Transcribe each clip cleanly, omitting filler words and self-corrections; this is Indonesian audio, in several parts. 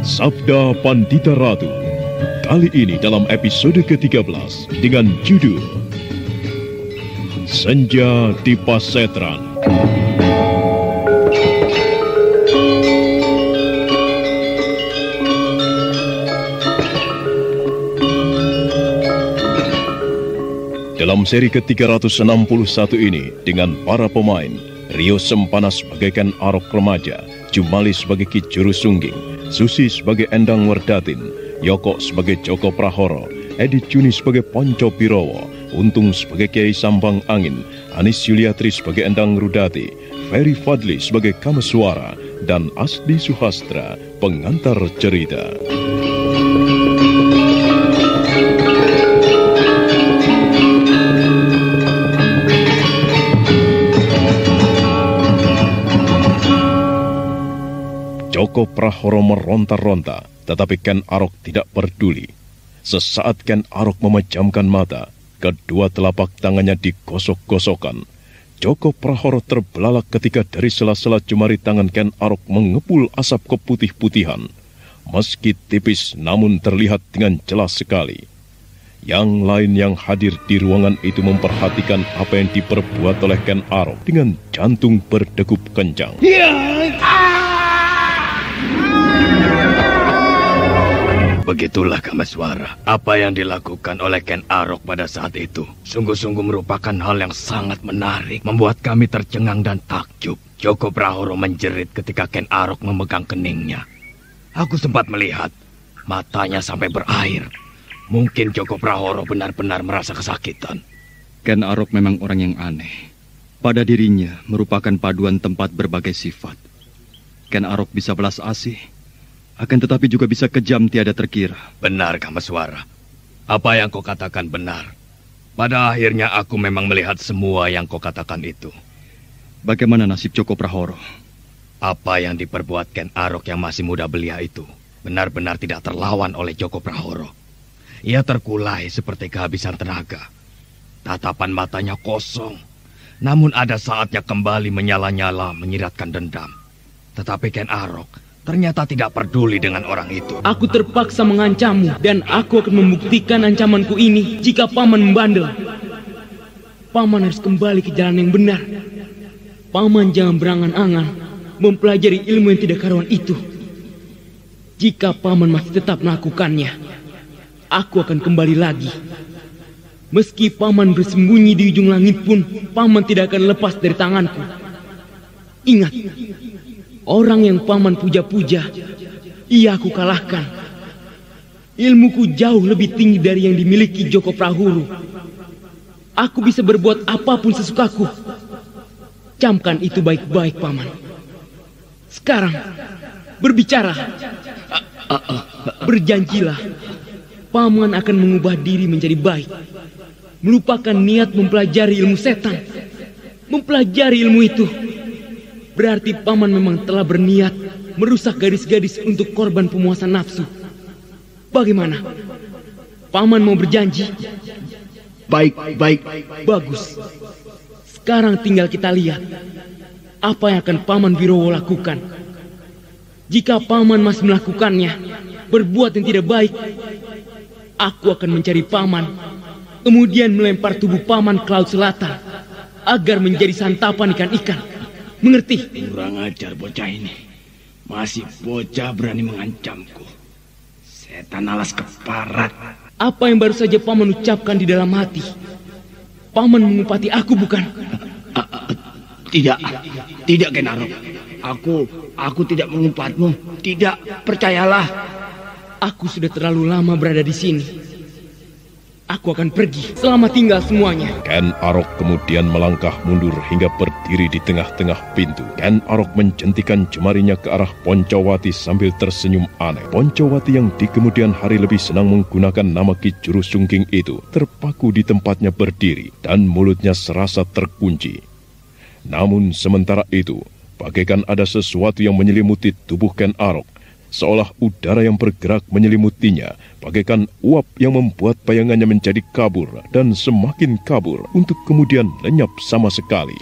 Sabda Pandita Ratu. Kali ini dalam episode ke-13 dengan judul Senja di Pasetran. Dalam seri ke-361 ini dengan para pemain Rio Sempana sebagaikan Arok Remaja, Jumali sebagai Ki Juru Sungging, Susi sebagai Endang Werdatin, Yoko sebagai Joko Prahoro, Edi Juni sebagai Ponco Birowo, Untung sebagai Kiai Sambang Angin, Anis Yuliatri sebagai Endang Rudati, Ferry Fadli sebagai Kameswara, dan Asdi Suhastra, pengantar cerita. Joko Prahoro meronta-ronta, tetapi Ken Arok tidak peduli. Sesaat Ken Arok memejamkan mata, kedua telapak tangannya digosok-gosokkan. Joko Prahoro terbelalak ketika dari sela-sela jemari tangan Ken Arok mengepul asap keputih-putihan. Meski tipis, namun terlihat dengan jelas sekali. Yang lain yang hadir di ruangan itu memperhatikan apa yang diperbuat oleh Ken Arok dengan jantung berdegup kencang. Begitulah Kameswara, apa yang dilakukan oleh Ken Arok pada saat itu sungguh-sungguh merupakan hal yang sangat menarik, membuat kami tercengang dan takjub. Joko Prahoro menjerit ketika Ken Arok memegang keningnya. Aku sempat melihat matanya sampai berair. Mungkin Joko Prahoro benar-benar merasa kesakitan. Ken Arok memang orang yang aneh. Pada dirinya merupakan paduan tempat berbagai sifat. Ken Arok bisa belas asih, akan tetapi juga bisa kejam tiada terkira. Benar, Kameswara. Apa yang kau katakan benar. Pada akhirnya aku memang melihat semua yang kau katakan itu. Bagaimana nasib Joko Prahoro? Apa yang diperbuat Ken Arok yang masih muda belia itu benar-benar tidak terlawan oleh Joko Prahoro. Ia terkulai seperti kehabisan tenaga. Tatapan matanya kosong. Namun ada saatnya kembali menyala-nyala menyiratkan dendam. Tetapi Ken Arok ternyata tidak peduli dengan orang itu. Aku terpaksa mengancammu dan aku akan membuktikan ancamanku ini jika Paman membandel. Paman harus kembali ke jalan yang benar. Paman jangan berangan-angan mempelajari ilmu yang tidak karuan itu. Jika Paman masih tetap melakukannya, aku akan kembali lagi. Meski Paman bersembunyi di ujung langit pun, Paman tidak akan lepas dari tanganku. Ingat, orang yang Paman puja-puja, ia aku kalahkan. Ilmuku jauh lebih tinggi dari yang dimiliki Joko Prahoro. Aku bisa berbuat apapun sesukaku. Camkan itu baik-baik, Paman. Sekarang, berbicara. Berjanjilah, Paman akan mengubah diri menjadi baik. Melupakan niat mempelajari ilmu setan. Mempelajari ilmu itu berarti Paman memang telah berniat merusak gadis-gadis untuk korban pemuasan nafsu. Bagaimana? Paman mau berjanji? Baik. Bagus. Sekarang tinggal kita lihat apa yang akan Paman Birowo lakukan. Jika Paman masih melakukannya, berbuat yang tidak baik, aku akan mencari Paman, kemudian melempar tubuh Paman ke laut selatan agar menjadi santapan ikan-ikan. Mengerti? Kurang ajar bocah ini. Masih bocah berani mengancamku. Setan alas keparat. Apa yang baru saja Paman ucapkan di dalam hati? Paman mengupati aku, bukan? Tidak Ken Arok. Aku tidak mengupatmu. Tidak, percayalah. Aku sudah terlalu lama berada di sini. Aku akan pergi. Selamat tinggal semuanya. Ken Arok kemudian melangkah mundur hingga berdiri di tengah-tengah pintu. Ken Arok menjentikan jemarinya ke arah Poncowati sambil tersenyum aneh. Poncowati yang di kemudian hari lebih senang menggunakan nama Ki Juru Sungging itu terpaku di tempatnya berdiri dan mulutnya serasa terkunci. Namun sementara itu, bagaikan ada sesuatu yang menyelimuti tubuh Ken Arok. Seolah udara yang bergerak menyelimutinya, bagaikan uap yang membuat bayangannya menjadi kabur dan semakin kabur untuk kemudian lenyap sama sekali.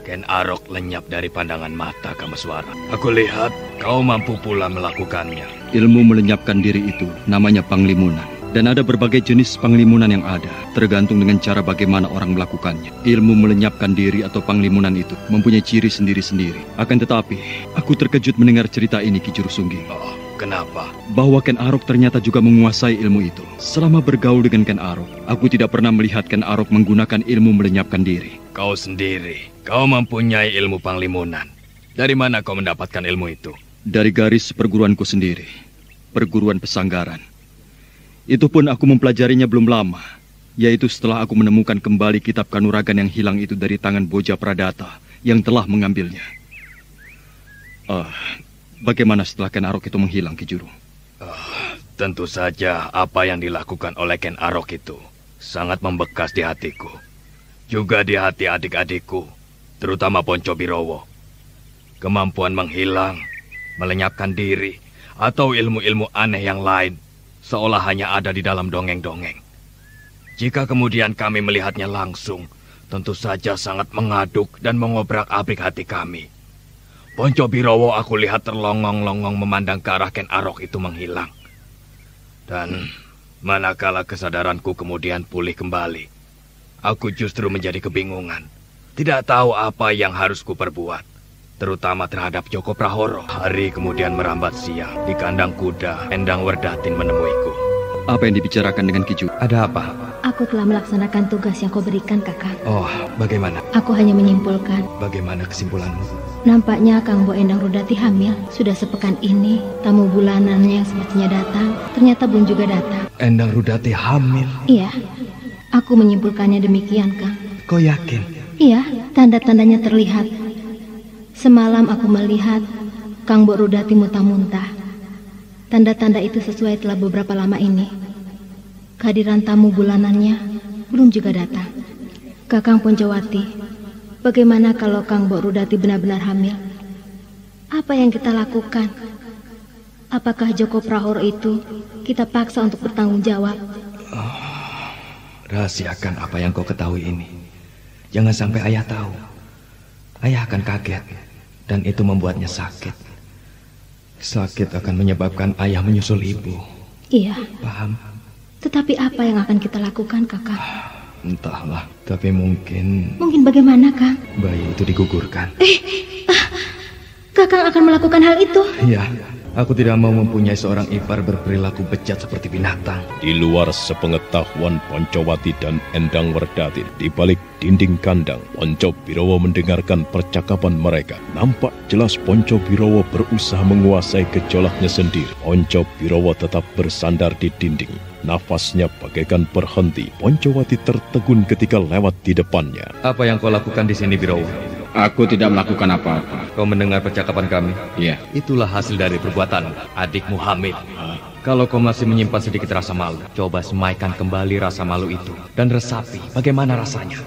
Ken Arok lenyap dari pandangan mata Kamaswara. Aku lihat kau mampu pula melakukannya. Ilmu melenyapkan diri itu namanya panglimunan. Dan ada berbagai jenis panglimunan yang ada, tergantung dengan cara bagaimana orang melakukannya. Ilmu melenyapkan diri atau panglimunan itu mempunyai ciri sendiri-sendiri. Akan tetapi, aku terkejut mendengar cerita ini, Ki Juru Sungging. Oh, kenapa? Bahwa Ken Arok ternyata juga menguasai ilmu itu. Selama bergaul dengan Ken Arok, aku tidak pernah melihat Ken Arok menggunakan ilmu melenyapkan diri. Kau sendiri, kau mempunyai ilmu panglimunan. Dari mana kau mendapatkan ilmu itu? Dari garis perguruanku sendiri, perguruan pesanggaran. Itu pun aku mempelajarinya belum lama, yaitu setelah aku menemukan kembali kitab kanuragan yang hilang itu dari tangan Boja Pradata yang telah mengambilnya. Bagaimana setelah Ken Arok itu menghilang, Ki Juru? Tentu saja apa yang dilakukan oleh Ken Arok itu sangat membekas di hatiku. Juga di hati adik-adikku, terutama Ponco Birowo. Kemampuan menghilang, melenyapkan diri, atau ilmu-ilmu aneh yang lain, seolah hanya ada di dalam dongeng-dongeng. Jika kemudian kami melihatnya langsung, tentu saja sangat mengaduk dan mengobrak-abrik hati kami. Ponco Birowo aku lihat terlongong-longong memandang ke arah Ken Arok itu menghilang. Dan manakala kesadaranku kemudian pulih kembali, aku justru menjadi kebingungan. Tidak tahu apa yang harus kuperbuat, terutama terhadap Joko Prahoro. Hari kemudian merambat siang, di kandang kuda, Endang Werdatin menemuiku. Apa yang dibicarakan dengan Ki Juru? Ada apa? Aku telah melaksanakan tugas yang kau berikan, Kakang. Oh, bagaimana? Aku hanya menyimpulkan. Bagaimana kesimpulanmu? Nampaknya Kang Bo Endang Rudati hamil. Sudah sepekan ini, tamu bulanannya yang semestinya datang, ternyata belum juga datang. Endang Rudati hamil? Iya, aku menyimpulkannya demikian, Kang. Kau yakin? Iya, tanda-tandanya terlihat. Semalam aku melihat Kang Bo Rudati muntah-muntah. Tanda-tanda itu sesuai telah beberapa lama ini. Kehadiran tamu bulanannya belum juga datang. Kakang Poncowati, bagaimana kalau Kang Bo Rudati benar-benar hamil? Apa yang kita lakukan? Apakah Joko Prahoro itu kita paksa untuk bertanggung jawab? Rahasiakan apa yang kau ketahui ini. Jangan sampai ayah tahu. Ayah akan kaget, dan itu membuatnya sakit. Sakit akan menyebabkan ayah menyusul ibu. Iya. Paham? Tetapi apa yang akan kita lakukan, Kakang? Entahlah, tapi mungkin... Mungkin bagaimana, Kang? Bayi itu digugurkan. Kakang akan melakukan hal itu? Iya, aku tidak mau mempunyai seorang ipar berperilaku bejat seperti binatang. Di luar sepengetahuan Poncowati dan Endang Werdatin, di balik dinding kandang, Ponco Birowo mendengarkan percakapan mereka. Nampak jelas Ponco Birowo berusaha menguasai gejolaknya sendiri. Ponco Birowo tetap bersandar di dinding. Nafasnya bagaikan berhenti. Poncowati tertegun ketika lewat di depannya. Apa yang kau lakukan di sini, Birowo? Aku tidak melakukan apa-apa. Kau mendengar percakapan kami? Iya. Itulah hasil dari perbuatan adikmu Hamid. Kalau kau masih menyimpan sedikit rasa malu, coba semaikan kembali rasa malu itu. Dan resapi bagaimana rasanya.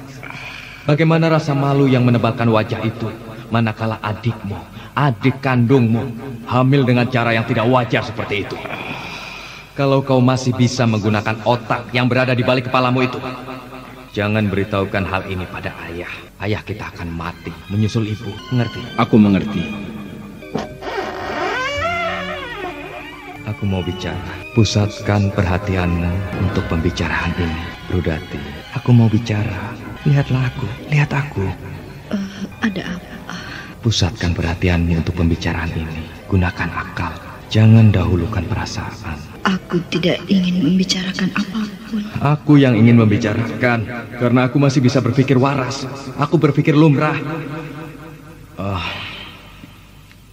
Bagaimana rasa malu yang menebalkan wajah itu, manakala adikmu, adik kandungmu, hamil dengan cara yang tidak wajar seperti itu. Kalau kau masih bisa menggunakan otak yang berada di balik kepalamu itu, jangan beritahukan hal ini pada ayah. Ayah kita akan mati menyusul ibu, mengerti? Aku mengerti. Aku mau bicara. Pusatkan perhatianmu untuk pembicaraan ini, Rudati. Aku mau bicara. Lihatlah aku, lihat aku. Ada apa? Pusatkan perhatianmu untuk pembicaraan ini. Gunakan akal. Jangan dahulukan perasaan. Aku tidak ingin membicarakan apapun. Aku yang ingin membicarakan, karena aku masih bisa berpikir waras. Aku berpikir lumrah.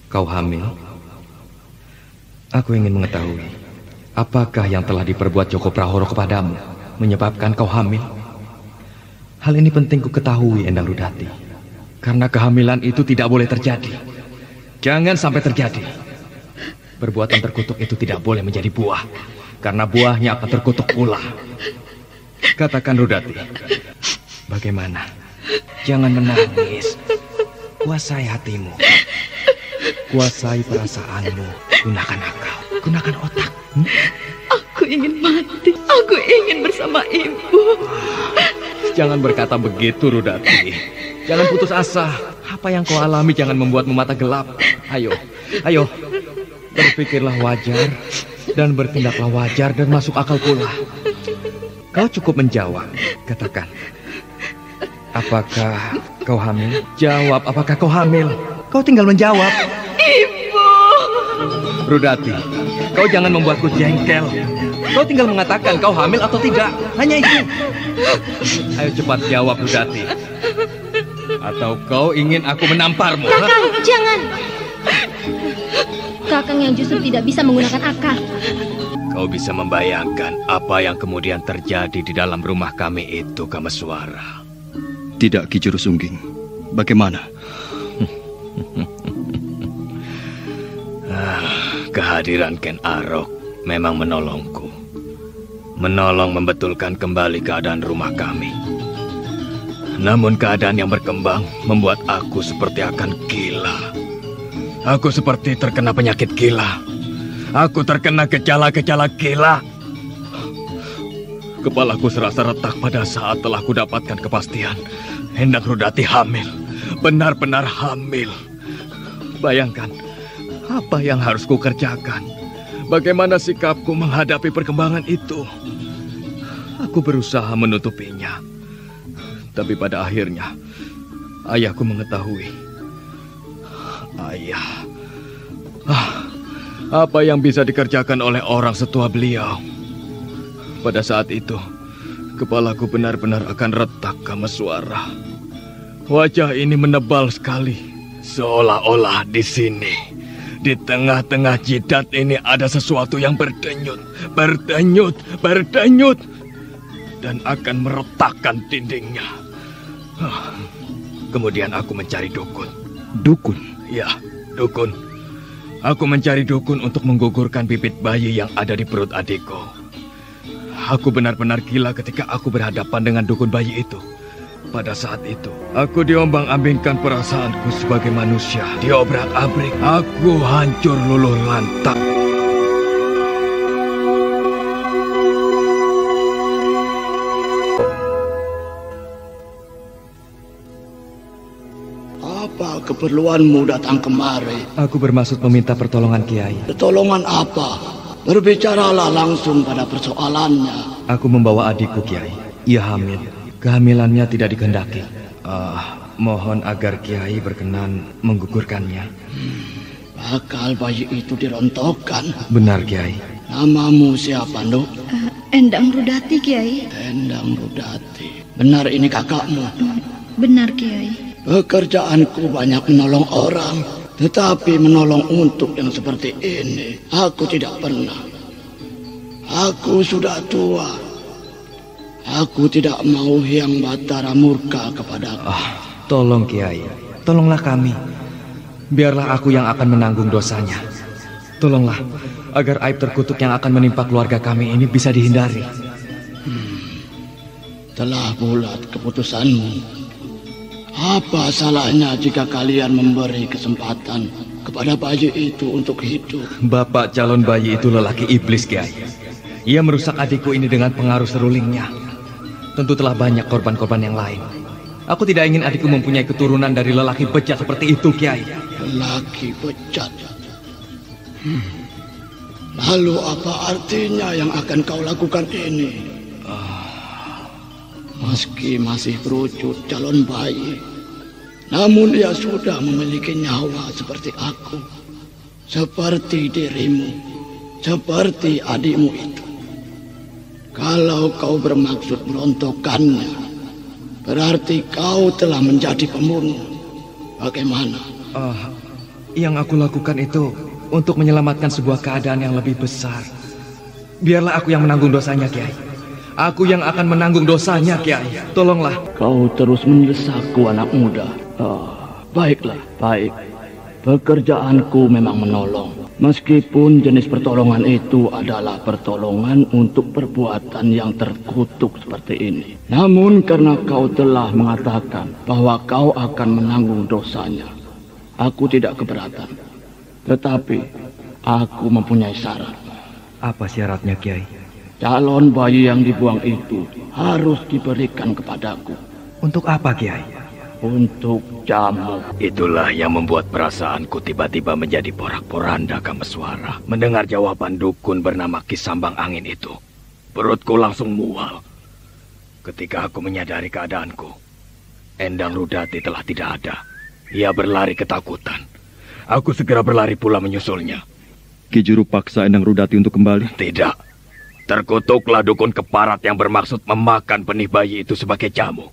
Kau hamil? Aku ingin mengetahui, apakah yang telah diperbuat Joko Prahoro kepadamu menyebabkan kau hamil? Hal ini penting ku ketahui, Endang Rudati. Karena kehamilan itu tidak boleh terjadi. Jangan sampai terjadi. Perbuatan terkutuk itu tidak boleh menjadi buah, karena buahnya akan terkutuk pula. Katakan, Rudati, bagaimana? Jangan menangis. Kuasai hatimu. Kuasai perasaanmu. Gunakan akal. Gunakan otak. Aku ingin mati. Aku ingin bersama ibu. Jangan berkata begitu, Rudati. Jangan putus asa. Apa yang kau alami jangan membuatmu mata gelap. Ayo, berpikirlah wajar dan bertindaklah wajar dan masuk akal pula. Kau cukup menjawab. Katakan, apakah kau hamil? Jawab, apakah kau hamil? Kau tinggal menjawab. Ibu. Rudati, kau jangan membuatku jengkel. Kau tinggal mengatakan kau hamil atau tidak. Hanya itu. Ayo cepat jawab, Rudati. Atau kau ingin aku menamparmu? Kakang, jangan. Kakang yang justru tidak bisa menggunakan akal. Kau bisa membayangkan apa yang kemudian terjadi di dalam rumah kami itu, Kameswara? Tidak, Ki Juru Sungging. Bagaimana? Kehadiran Ken Arok memang menolongku. Menolong membetulkan kembali keadaan rumah kami. Namun keadaan yang berkembang membuat aku seperti akan gila. Aku seperti terkena penyakit gila. Aku terkena gejala-gejala gila. Kepalaku serasa retak pada saat telah kudapatkan kepastian Hendang Rudati hamil. Benar-benar hamil. Bayangkan, apa yang harus kukerjakan? Bagaimana sikapku menghadapi perkembangan itu? Aku berusaha menutupinya. Tapi pada akhirnya, ayahku mengetahui. Ayah. Apa yang bisa dikerjakan oleh orang setua beliau? Pada saat itu, kepalaku benar-benar akan retak, Kameswara. Wajah ini menebal sekali. Seolah-olah di sini, di tengah-tengah jidat ini ada sesuatu yang berdenyut, dan akan meretakkan dindingnya. Kemudian aku mencari dukun. Dukun? Ya, dukun. Aku mencari dukun untuk menggugurkan bibit bayi yang ada di perut adikku. Aku benar-benar gila ketika aku berhadapan dengan dukun bayi itu. Pada saat itu, aku diombang-ambingkan perasaanku sebagai manusia. Diobrak-abrik, aku hancur luluh lantak. Apa keperluanmu datang kemari? Aku bermaksud meminta pertolongan Kiai. Pertolongan apa? Berbicaralah langsung pada persoalannya. Aku membawa adikku, Kiai. Ia hamil. Kehamilannya tidak dikehendaki. Mohon agar Kiai berkenan menggugurkannya. Bakal bayi itu dirontokkan? Benar, Kiai. Namamu siapa, Nduk? Endang Rudati, Kiai. Endang Rudati. Benar ini kakakmu? Benar, Kiai. Pekerjaanku banyak menolong orang, tetapi menolong untuk yang seperti ini, aku tidak pernah. Aku sudah tua. Aku tidak mau Hyang Batara murka kepadaku. Tolong, Kiai. Tolonglah kami. Biarlah aku yang akan menanggung dosanya. Tolonglah, agar aib terkutuk yang akan menimpa keluarga kami ini bisa dihindari. Telah bulat keputusanmu. Apa salahnya jika kalian memberi kesempatan kepada bayi itu untuk hidup? Bapak calon bayi itu lelaki iblis, Kiai. Ia merusak adikku ini dengan pengaruh serulingnya. Tentu telah banyak korban-korban yang lain. Aku tidak ingin adikku mempunyai keturunan dari lelaki bejat seperti itu, Kiai. Lelaki bejat? Lalu apa artinya yang akan kau lakukan ini? Meski masih berwujud calon bayi, namun dia sudah memiliki nyawa seperti aku, seperti dirimu, seperti adikmu itu. Kalau kau bermaksud merontokkannya, berarti kau telah menjadi pembunuh. Bagaimana? Yang aku lakukan itu untuk menyelamatkan sebuah keadaan yang lebih besar. Biarlah aku yang menanggung dosanya, Kiai. Aku yang akan menanggung dosanya, Kiai. Tolonglah. Kau terus mendesakku, anak muda. Baiklah, baik. Pekerjaanku memang menolong. Meskipun jenis pertolongan itu adalah pertolongan untuk perbuatan yang terkutuk seperti ini. Namun karena kau telah mengatakan bahwa kau akan menanggung dosanya, aku tidak keberatan. Tetapi aku mempunyai syarat. Apa syaratnya, Kiai? Calon bayi yang dibuang itu harus diberikan kepadaku. Untuk apa, Kiai? untuk jamu. Itulah yang membuat perasaanku tiba-tiba menjadi porak-poranda, Kameswara. Mendengar jawaban dukun bernama Ki Sambang Angin itu, perutku langsung mual. Ketika aku menyadari keadaanku, Endang Rudati telah tidak ada. Ia berlari ketakutan. Aku segera berlari pula menyusulnya. Ki Juru paksa Endang Rudati untuk kembali? Tidak. Terkutuklah dukun keparat yang bermaksud memakan benih bayi itu sebagai jamu.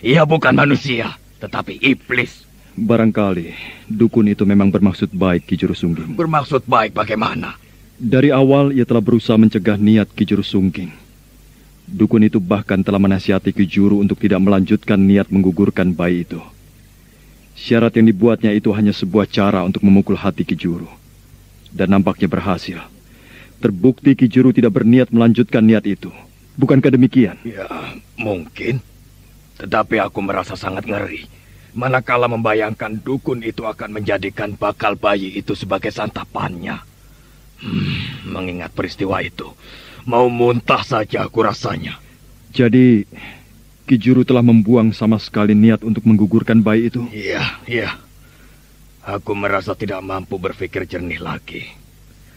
Ia bukan manusia, tetapi iblis. Barangkali dukun itu memang bermaksud baik, Ki Juru Sungging. Bermaksud baik bagaimana? Dari awal ia telah berusaha mencegah niat Ki Juru Sungging. Dukun itu bahkan telah menasihati Ki Juru untuk tidak melanjutkan niat menggugurkan bayi itu. Syarat yang dibuatnya itu hanya sebuah cara untuk memukul hati Ki Juru. Dan nampaknya berhasil. Terbukti Ki Juru tidak berniat melanjutkan niat itu. Bukankah demikian? Ya, mungkin. Tetapi aku merasa sangat ngeri. Manakala membayangkan dukun itu akan menjadikan bakal bayi itu sebagai santapannya. Mengingat peristiwa itu, mau muntah saja aku rasanya. Jadi, Ki Juru telah membuang sama sekali niat untuk menggugurkan bayi itu? Iya. Aku merasa tidak mampu berpikir jernih lagi.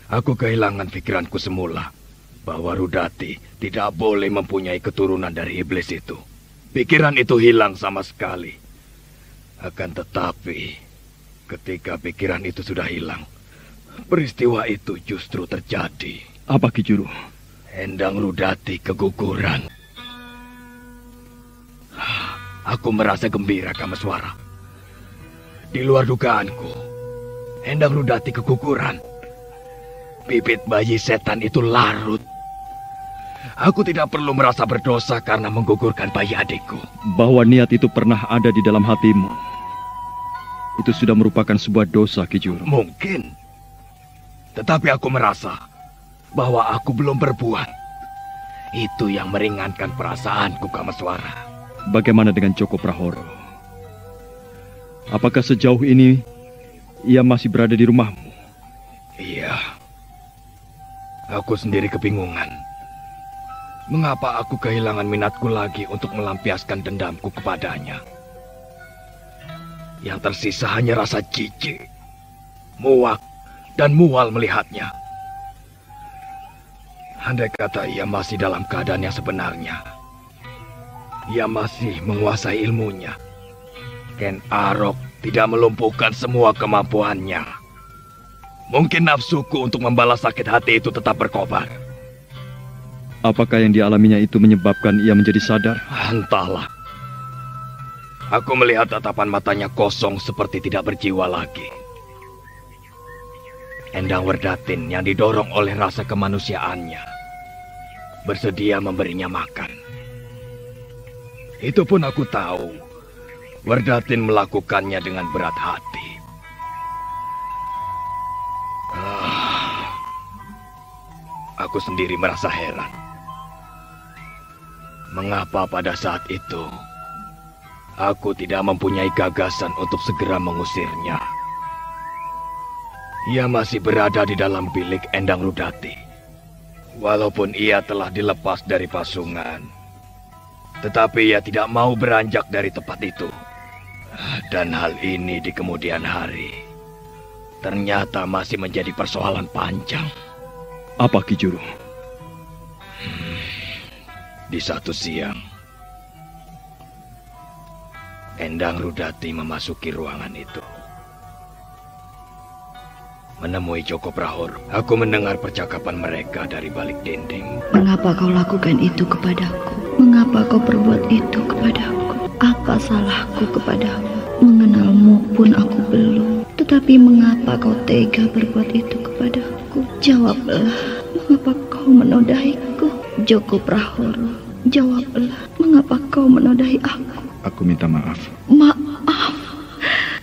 Aku kehilangan pikiranku semula, bahwa Rudati tidak boleh mempunyai keturunan dari iblis itu. Pikiran itu hilang sama sekali. Akan tetapi, ketika pikiran itu sudah hilang, peristiwa itu justru terjadi. Apa, Ki Juru? Endang Rudati keguguran. Aku merasa gembira, Kameswara. Di luar dugaanku, Endang Rudati keguguran. Bibit bayi setan itu larut. Aku tidak perlu merasa berdosa karena menggugurkan bayi adikku. Bahwa niat itu pernah ada di dalam hatimu, itu sudah merupakan sebuah dosa, Ki Juru. Mungkin. Tetapi aku merasa bahwa aku belum berbuat. Itu yang meringankan perasaanku, Kameswara. Bagaimana dengan Joko Prahoro? Apakah sejauh ini ia masih berada di rumahmu? Iya. Aku sendiri kebingungan. Mengapa aku kehilangan minatku lagi untuk melampiaskan dendamku kepadanya? Yang tersisa hanya rasa jijik, muak, dan mual melihatnya. Andai kata ia masih dalam keadaan yang sebenarnya, ia masih menguasai ilmunya, Ken Arok tidak melumpuhkan semua kemampuannya. Mungkin nafsuku untuk membalas sakit hati itu tetap berkobar. Apakah yang dialaminya itu menyebabkan ia menjadi sadar? Entahlah. Aku melihat tatapan matanya kosong seperti tidak berjiwa lagi. Endang Werdatin yang didorong oleh rasa kemanusiaannya bersedia memberinya makan. Itu pun aku tahu Werdatin melakukannya dengan berat hati. Aku sendiri merasa heran. Mengapa pada saat itu aku tidak mempunyai gagasan untuk segera mengusirnya? Ia masih berada di dalam bilik Endang Rudati. Walaupun ia telah dilepas dari pasungan, tetapi ia tidak mau beranjak dari tempat itu. Dan hal ini di kemudian hari ternyata masih menjadi persoalan panjang. Apa, Ki Juru? Di satu siang, Endang Rudati memasuki ruangan itu. Menemui Joko Prahoro, aku mendengar percakapan mereka dari balik dinding. Mengapa kau lakukan itu kepadaku? Mengapa kau perbuat itu kepadaku? Apa salahku kepadamu? Mengenalmu pun aku belum. Tetapi mengapa kau tega berbuat itu kepadaku? Jawablah, mengapa kau menodaiku? Joko Prahoro, jawablah, mengapa kau menodai aku? Aku minta maaf. Maaf?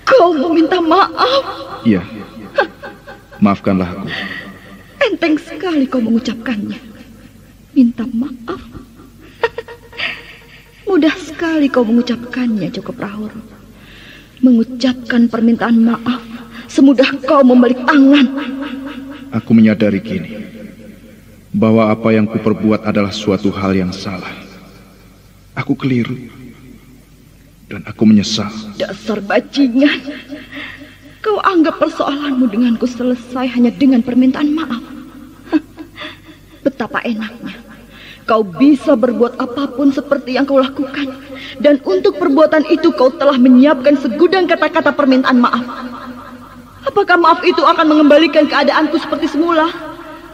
Kau meminta maaf? Iya. Maafkanlah aku. Enteng sekali kau mengucapkannya. Minta maaf? Mudah sekali kau mengucapkannya, Joko Prahoro. Mengucapkan permintaan maaf semudah kau membalik tangan. Aku menyadari kini bahwa apa yang kuperbuat adalah suatu hal yang salah. Aku keliru. Dan aku menyesal. Dasar bajingan. Kau anggap persoalanmu denganku selesai hanya dengan permintaan maaf. Betapa enaknya. Kau bisa berbuat apapun seperti yang kau lakukan. Dan untuk perbuatan itu kau telah menyiapkan segudang kata-kata permintaan maaf. Apakah maaf itu akan mengembalikan keadaanku seperti semula?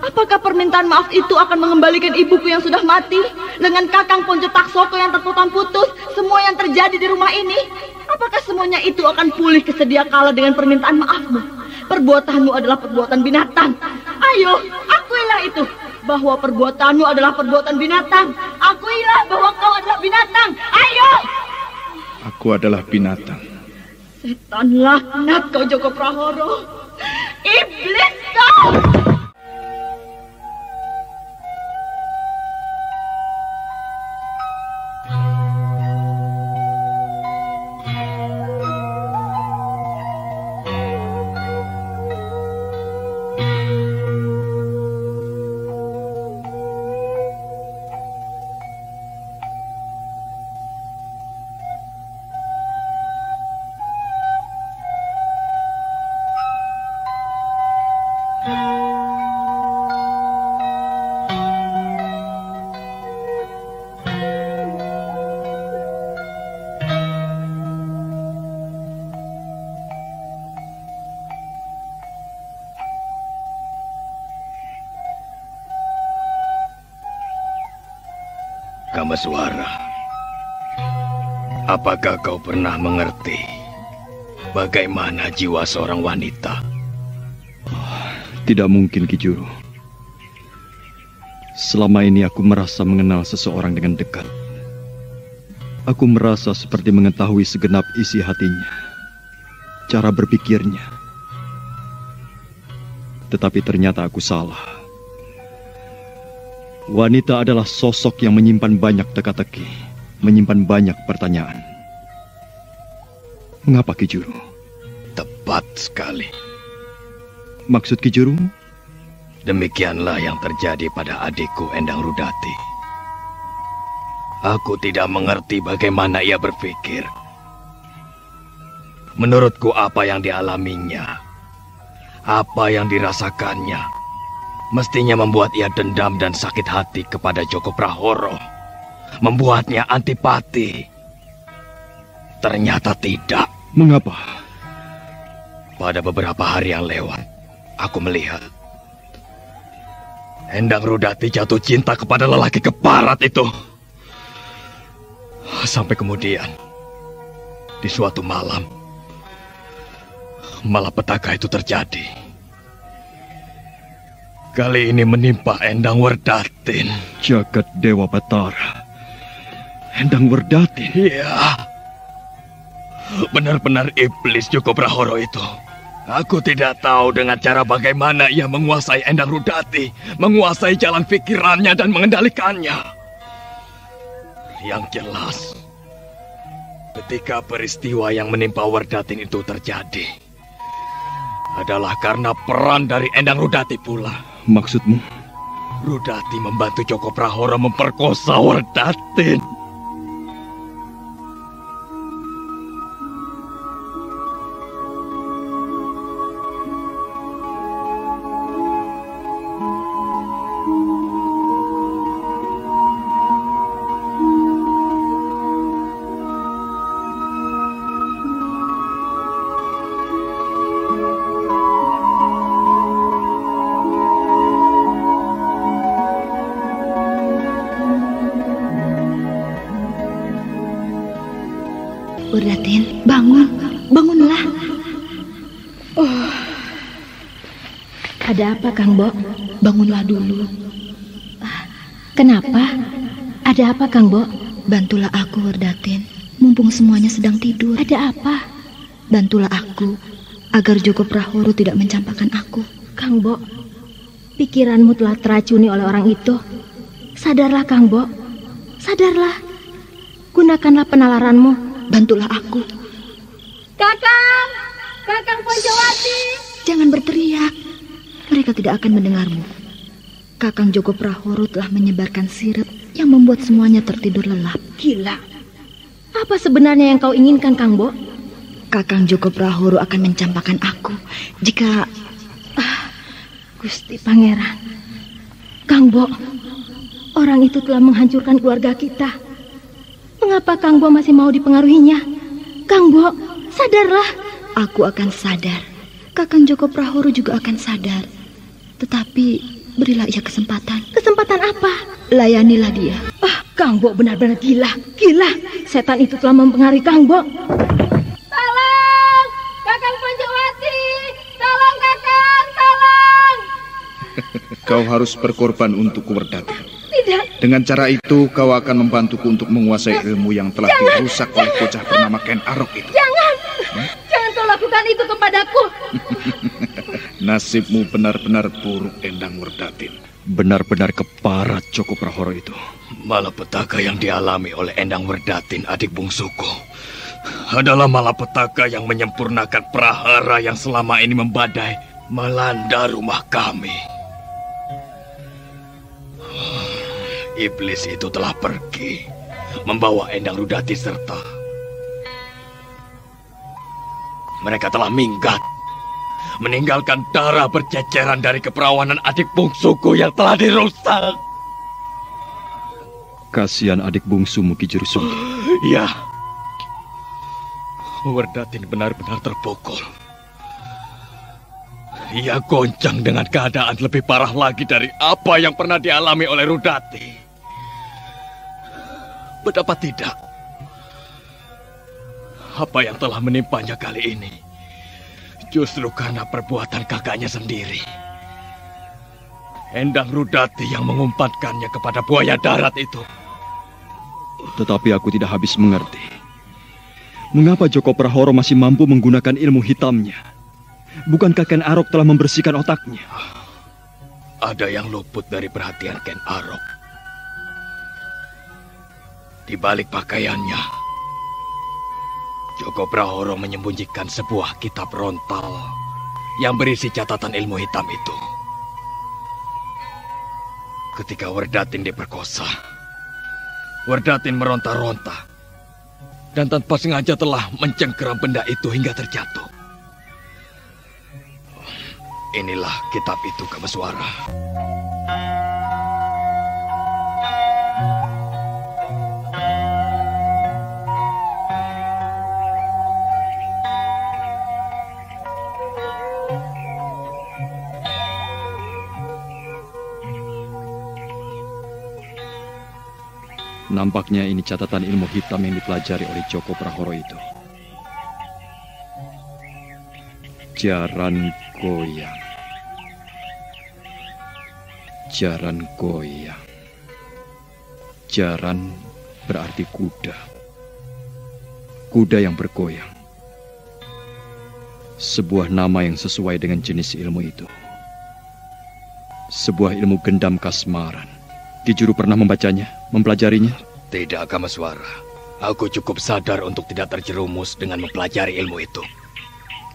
Apakah permintaan maaf itu akan mengembalikan ibuku yang sudah mati? Dengan Kakang Ponco Taksoko yang terputus-putus? Semua yang terjadi di rumah ini? Apakah semuanya itu akan pulih kesedia kala dengan permintaan maafmu? Perbuatanmu adalah perbuatan binatang. Ayo, akuilah itu. Bahwa perbuatanmu adalah perbuatan binatang. Akuilah bahwa kau adalah binatang. Ayo! Aku adalah binatang. Setan laknat kau, Joko Prahoro. Iblis kau! Kamaswara, apakah kau pernah mengerti bagaimana jiwa seorang wanita? Tidak mungkin, Ki Juru. Selama ini aku merasa mengenal seseorang dengan dekat. Aku merasa seperti mengetahui segenap isi hatinya, cara berpikirnya. Tetapi ternyata aku salah. Wanita adalah sosok yang menyimpan banyak teka-teki, menyimpan banyak pertanyaan. Mengapa, Ki Juru? Tepat sekali. Maksud Ki Juru? Demikianlah yang terjadi pada adikku Endang Rudati. Aku tidak mengerti bagaimana ia berpikir. Menurutku apa yang dialaminya, apa yang dirasakannya, mestinya membuat ia dendam dan sakit hati kepada Joko Prahoro. Membuatnya antipati. Ternyata tidak. Mengapa? Pada beberapa hari yang lewat, aku melihat Endang Rudati jatuh cinta kepada lelaki keparat itu. Sampai kemudian, di suatu malam, malapetaka itu terjadi. Kali ini menimpa Endang Werdatin. Jagat Dewa Batara. Endang Werdatin? Iya. Benar-benar iblis Joko Prahoro itu. Aku tidak tahu dengan cara bagaimana ia menguasai Endang Rudati, menguasai jalan pikirannya dan mengendalikannya. Yang jelas, ketika peristiwa yang menimpa Werdatin itu terjadi, adalah karena peran dari Endang Rudati pula. Maksudmu? Rudati membantu Joko Prahoro memperkosa Werdatin. Werdatin, bangun, bangunlah. Ada apa, Kang Bo? Bangunlah dulu. Kenapa? Ada apa, Kang Bo? Bantulah aku, Werdatin. Mumpung semuanya sedang tidur. Ada apa? Bantulah aku, agar Joko Prahoro tidak mencampakkan aku. Kang Bo, pikiranmu telah teracuni oleh orang itu. Sadarlah, Kang Bo. Sadarlah. Gunakanlah penalaranmu. Bantulah aku. Kakang! Kakang Poncowati! Jangan berteriak. Mereka tidak akan mendengarmu. Kakang Joko Prahoro telah menyebarkan sirep yang membuat semuanya tertidur lelap. Gila. Apa sebenarnya yang kau inginkan, Kang Bo? Kakang Joko Prahoro akan mencampakkan aku jika... Gusti Pangeran. Kang Bo, orang itu telah menghancurkan keluarga kita. Mengapa Kang Bo masih mau dipengaruhinya? Kang Bo, sadarlah. Aku akan sadar. Kakang Joko Prahoro juga akan sadar. Tetapi berilah ia kesempatan. Kesempatan apa? Layanilah dia. Kang Bo benar-benar gila. Gila. Setan itu telah mempengaruhi Kang Bo. Tolong! Kakang Poncowati! Tolong Kakang! Tolong! Kau harus berkorban untukku, Werdati. Tidak. Dengan cara itu kau akan membantuku untuk menguasai ilmu yang telah dirusak oleh bocah bernama Ken Arok itu. Jangan! Jangan kau lakukan itu kepadaku. Nasibmu benar-benar buruk, Endang Werdatin. Benar-benar keparat Joko Prahoro itu. Malapetaka yang dialami oleh Endang Werdatin, adik bungsuku, adalah malapetaka yang menyempurnakan prahara yang selama ini membadai melanda rumah kami. Iblis itu telah pergi, membawa Endang Rudati serta mereka telah minggat, meninggalkan darah berceceran dari keperawanan adik bungsuku yang telah dirusak. Kasihan adik bungsumu Ki Juru Sunggi. Ya, Werdatin benar-benar terpukul. Ia goncang dengan keadaan lebih parah lagi dari apa yang pernah dialami oleh Rudati. Betapa tidak, apa yang telah menimpanya kali ini justru karena perbuatan kakaknya sendiri. Endang Rudati yang mengumpankannya kepada buaya darat itu. Tetapi aku tidak habis mengerti. Mengapa Joko Prahoro masih mampu menggunakan ilmu hitamnya? Bukankah Ken Arok telah membersihkan otaknya? Ada yang luput dari perhatian Ken Arok. Di balik pakaiannya, Joko Prahoro menyembunyikan sebuah kitab rontal yang berisi catatan ilmu hitam itu. Ketika Werdatin diperkosa, Werdatin meronta-ronta dan tanpa sengaja telah mencengkeram benda itu hingga terjatuh. Inilah kitab itu, Kameswara. Nampaknya ini catatan ilmu hitam yang dipelajari oleh Joko Prahoro itu. Jaran goyang. Jaran goyang. Jaran berarti kuda. Kuda yang bergoyang. Sebuah nama yang sesuai dengan jenis ilmu itu. Sebuah ilmu gendam kasmaran. Ki Juru pernah membacanya, mempelajarinya? Tidak, Kameswara. Aku cukup sadar untuk tidak terjerumus dengan mempelajari ilmu itu.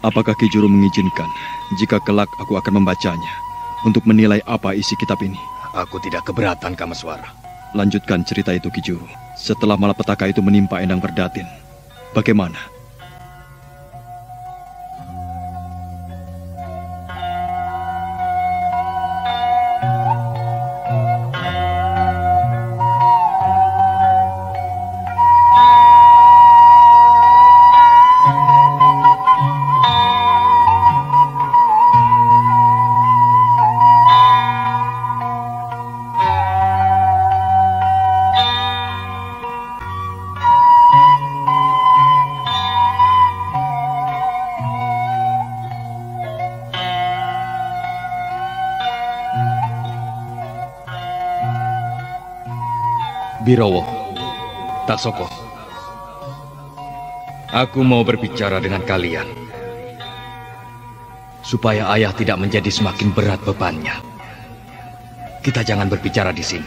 Apakah Ki Juru mengizinkan jika kelak aku akan membacanya untuk menilai apa isi kitab ini? Aku tidak keberatan, Kameswara. Lanjutkan cerita itu, Ki Juru. Setelah malapetaka itu menimpa Endang Werdatin, bagaimana? Birowo, Taksoko, aku mau berbicara dengan kalian supaya ayah tidak menjadi semakin berat bebannya. Kita jangan berbicara di sini,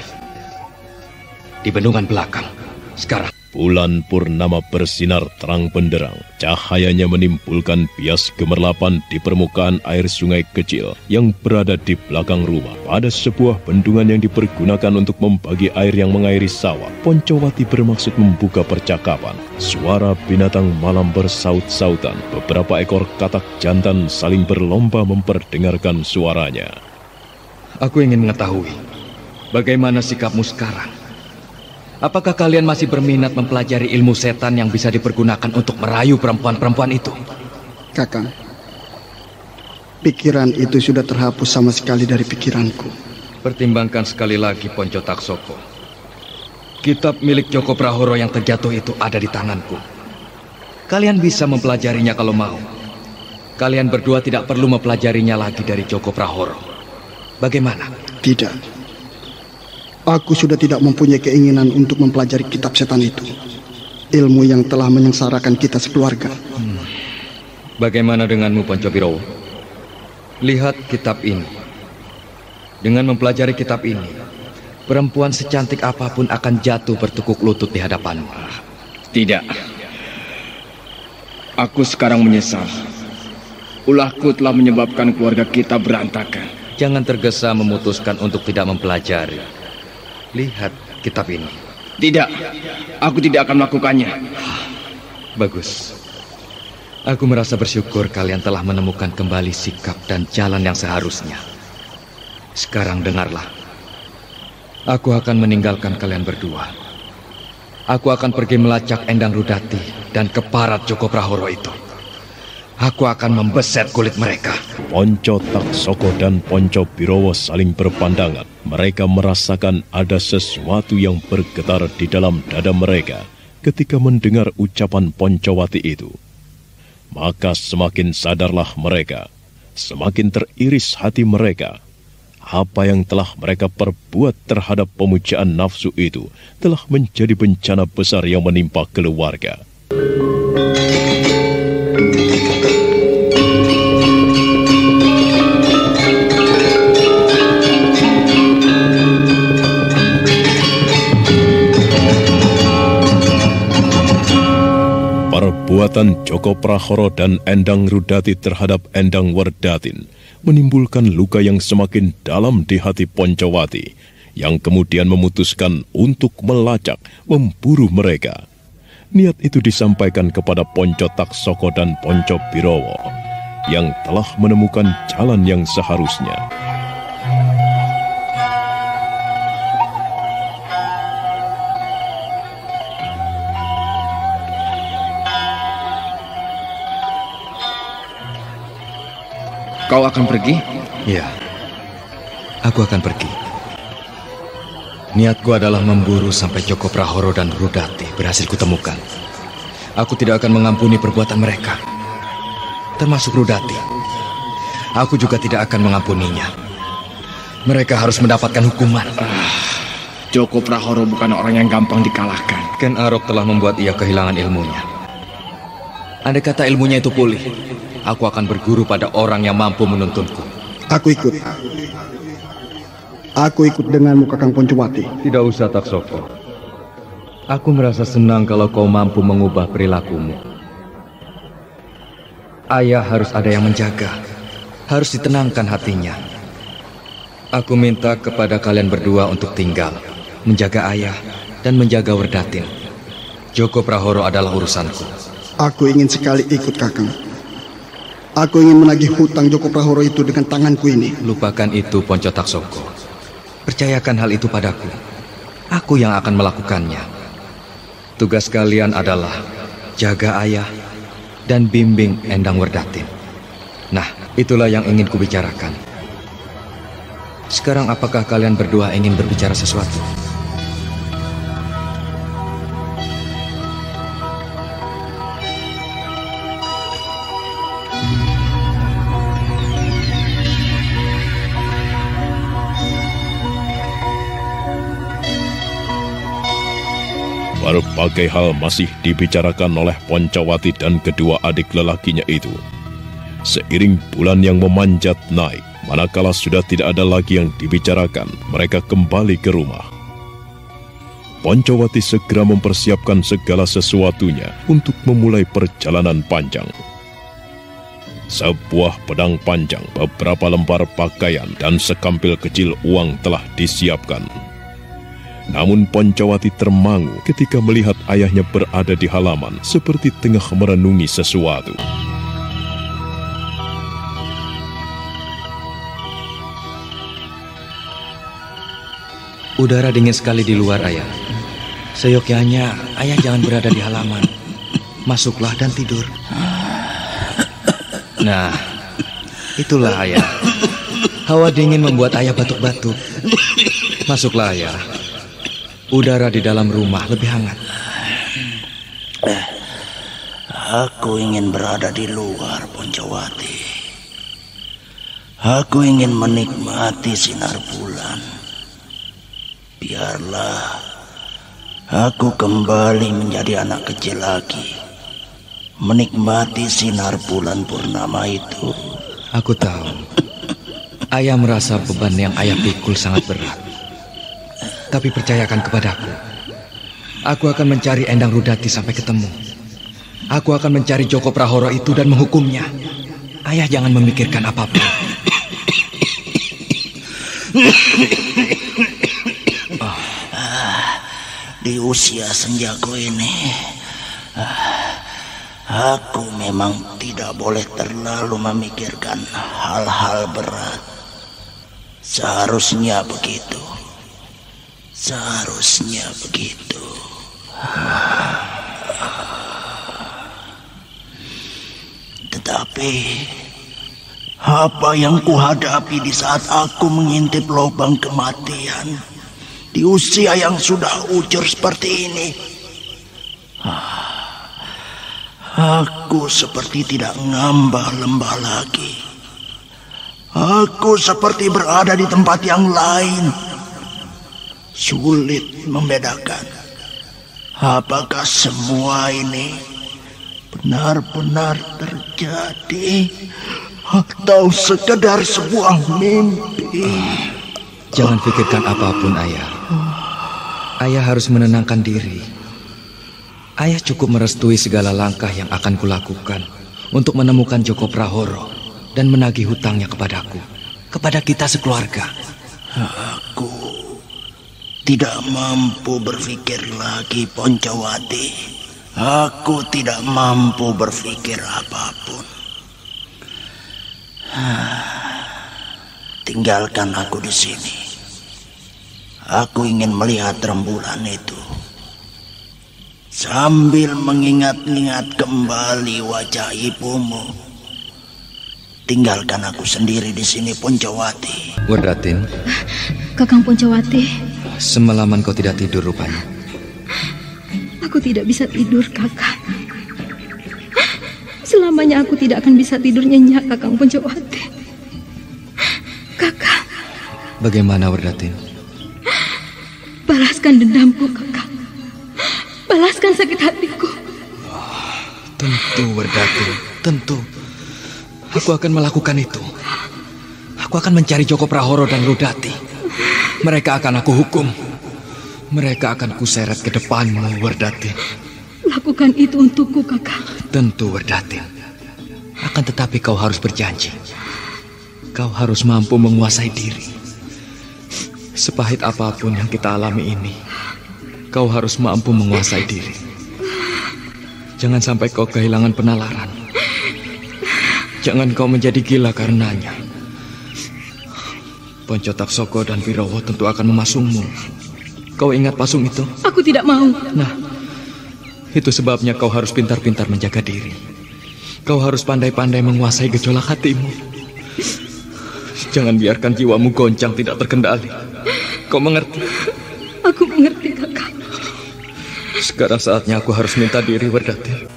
di bendungan belakang sekarang. Bulan purnama bersinar terang benderang. Cahayanya menimbulkan bias gemerlapan di permukaan air sungai kecil yang berada di belakang rumah. Pada sebuah bendungan yang dipergunakan untuk membagi air yang mengairi sawah, Poncowati bermaksud membuka percakapan. Suara binatang malam bersaut-sautan. Beberapa ekor katak jantan saling berlomba memperdengarkan suaranya. Aku ingin mengetahui bagaimana sikapmu sekarang. Apakah kalian masih berminat mempelajari ilmu setan yang bisa dipergunakan untuk merayu perempuan-perempuan itu? Kakang, pikiran itu sudah terhapus sama sekali dari pikiranku. Pertimbangkan sekali lagi, Ponco Taksoko. Kitab milik Joko Prahoro yang terjatuh itu ada di tanganku. Kalian bisa mempelajarinya kalau mau. Kalian berdua tidak perlu mempelajarinya lagi dari Joko Prahoro. Bagaimana? Tidak. Aku sudah tidak mempunyai keinginan untuk mempelajari kitab setan itu. Ilmu yang telah menyengsarakan kita sekeluarga. Bagaimana denganmu, Ponco Birowo? Lihat kitab ini. Dengan mempelajari kitab ini, perempuan secantik apapun akan jatuh bertekuk lutut di hadapanmu. Tidak. Aku sekarang menyesal. Ulahku telah menyebabkan keluarga kita berantakan. Jangan tergesa memutuskan untuk tidak mempelajari. Lihat kitab ini. Tidak, aku tidak akan melakukannya. Bagus. Aku merasa bersyukur kalian telah menemukan kembali sikap dan jalan yang seharusnya. Sekarang dengarlah. Aku akan meninggalkan kalian berdua. Aku akan pergi melacak Endang Rudati dan keparat Joko Prahoro itu. Aku akan membeset kulit mereka. Ponco Taksoko dan Ponco Birowo saling berpandangan. Mereka merasakan ada sesuatu yang bergetar di dalam dada mereka ketika mendengar ucapan Poncowati itu. Maka semakin sadarlah mereka, semakin teriris hati mereka. Apa yang telah mereka perbuat terhadap pemujaan nafsu itu telah menjadi bencana besar yang menimpa keluarga. Perbuatan Joko Prahoro dan Endang Rudati terhadap Endang Werdatin menimbulkan luka yang semakin dalam di hati Poncowati, yang kemudian memutuskan untuk melacak, memburu mereka. Niat itu disampaikan kepada Ponco Taksoko dan Ponco Birowo, yang telah menemukan jalan yang seharusnya. Kau akan pergi? Ya, aku akan pergi. Niatku adalah memburu sampai Joko Prahoro dan Rudati berhasil kutemukan. Aku tidak akan mengampuni perbuatan mereka, termasuk Rudati. Aku juga tidak akan mengampuninya. Mereka harus mendapatkan hukuman. Joko Prahoro bukan orang yang gampang dikalahkan. Ken Arok telah membuat ia kehilangan ilmunya. Andai kata ilmunya itu pulih, aku akan berguru pada orang yang mampu menuntunku. Aku ikut. Aku ikut denganmu, Kakang Poncowati. Tidak usah, Taksoko. Aku merasa senang kalau kau mampu mengubah perilakumu. Ayah harus ada yang menjaga. Harus ditenangkan hatinya. Aku minta kepada kalian berdua untuk tinggal, menjaga ayah, dan menjaga Werdatin. Joko Prahoro adalah urusanku. Aku ingin sekali ikut, Kakang. Aku ingin menagih hutang Joko Prahoro itu dengan tanganku ini. Lupakan itu, Ponco Taksoko. Percayakan hal itu padaku. Aku yang akan melakukannya. Tugas kalian adalah jaga ayah dan bimbing Endang Werdatin. Nah, itulah yang ingin kubicarakan. Sekarang apakah kalian berdua ingin berbicara sesuatu? Berbagai hal masih dibicarakan oleh Poncowati dan kedua adik lelakinya itu. Seiring bulan yang memanjat naik, manakala sudah tidak ada lagi yang dibicarakan, mereka kembali ke rumah. Poncowati segera mempersiapkan segala sesuatunya untuk memulai perjalanan panjang. Sebuah pedang panjang, beberapa lembar pakaian, dan sekampil kecil uang telah disiapkan. Namun Poncowati termangu ketika melihat ayahnya berada di halaman seperti tengah merenungi sesuatu. Udara dingin sekali di luar, Ayah. Seyogyanya, Ayah jangan berada di halaman. Masuklah dan tidur. Nah, itulah Ayah. Hawa dingin membuat Ayah batuk-batuk. Masuklah, Ayah. Udara di dalam rumah lebih hangat. Aku ingin berada di luar, Poncowati. Aku ingin menikmati sinar bulan. Biarlah aku kembali menjadi anak kecil lagi, menikmati sinar bulan purnama itu. Aku tahu, Ayah merasa beban yang Ayah pikul sangat berat. Tapi percayakan kepadaku, aku akan mencari Endang Rudati sampai ketemu. Aku akan mencari Joko Prahoro itu dan menghukumnya. Ayah jangan memikirkan apapun. Di usia senjaku ini, aku memang tidak boleh terlalu memikirkan hal-hal berat. Seharusnya begitu. Seharusnya begitu. Tetapi apa yang kuhadapi di saat aku mengintip lubang kematian di usia yang sudah ujur seperti ini? Aku seperti tidak ngambah lembah lagi. Aku seperti berada di tempat yang lain. Sulit membedakan apakah semua ini benar-benar terjadi atau sekedar sebuah mimpi. Jangan pikirkan apapun, Ayah. Ayah harus menenangkan diri. Ayah cukup merestui segala langkah yang akan kulakukan untuk menemukan Joko Prahoro dan menagih hutangnya kepadaku, kepada kita sekeluarga. Aku tidak mampu berpikir lagi, Poncowati. Aku tidak mampu berpikir apapun. Tinggalkan aku di sini. Aku ingin melihat rembulan itu sambil mengingat-ingat kembali wajah ibumu. Tinggalkan aku sendiri di sini, Poncowati. Werdatin. Kakang Poncowati. Semalaman kau tidak tidur rupanya. Aku tidak bisa tidur, Kakang. Selamanya aku tidak akan bisa tidur nyenyak, Kakang Poncowati. Kakang. Bagaimana, Werdatin? Balaskan dendamku, Kakang. Balaskan sakit hatiku. Tentu, Werdatin, tentu. Aku akan melakukan itu. Aku akan mencari Joko Prahoro dan Rudati. Mereka akan aku hukum. Mereka akan kuseret ke depanmu, Werdatin. Lakukan itu untukku, Kakang. Tentu, Werdatin. Akan tetapi kau harus berjanji. Kau harus mampu menguasai diri. Sepahit apapun yang kita alami ini, kau harus mampu menguasai diri. Jangan sampai kau kehilangan penalaran. Jangan kau menjadi gila karenanya. Poncotak Soko dan Wirowo tentu akan memasungmu. Kau ingat pasung itu? Aku tidak mau. Nah, itu sebabnya kau harus pintar-pintar menjaga diri. Kau harus pandai-pandai menguasai gejolak hatimu. Jangan biarkan jiwamu goncang tidak terkendali. Kau mengerti? Aku mengerti, Kakak. Sekarang saatnya aku harus minta diri, Werdatin.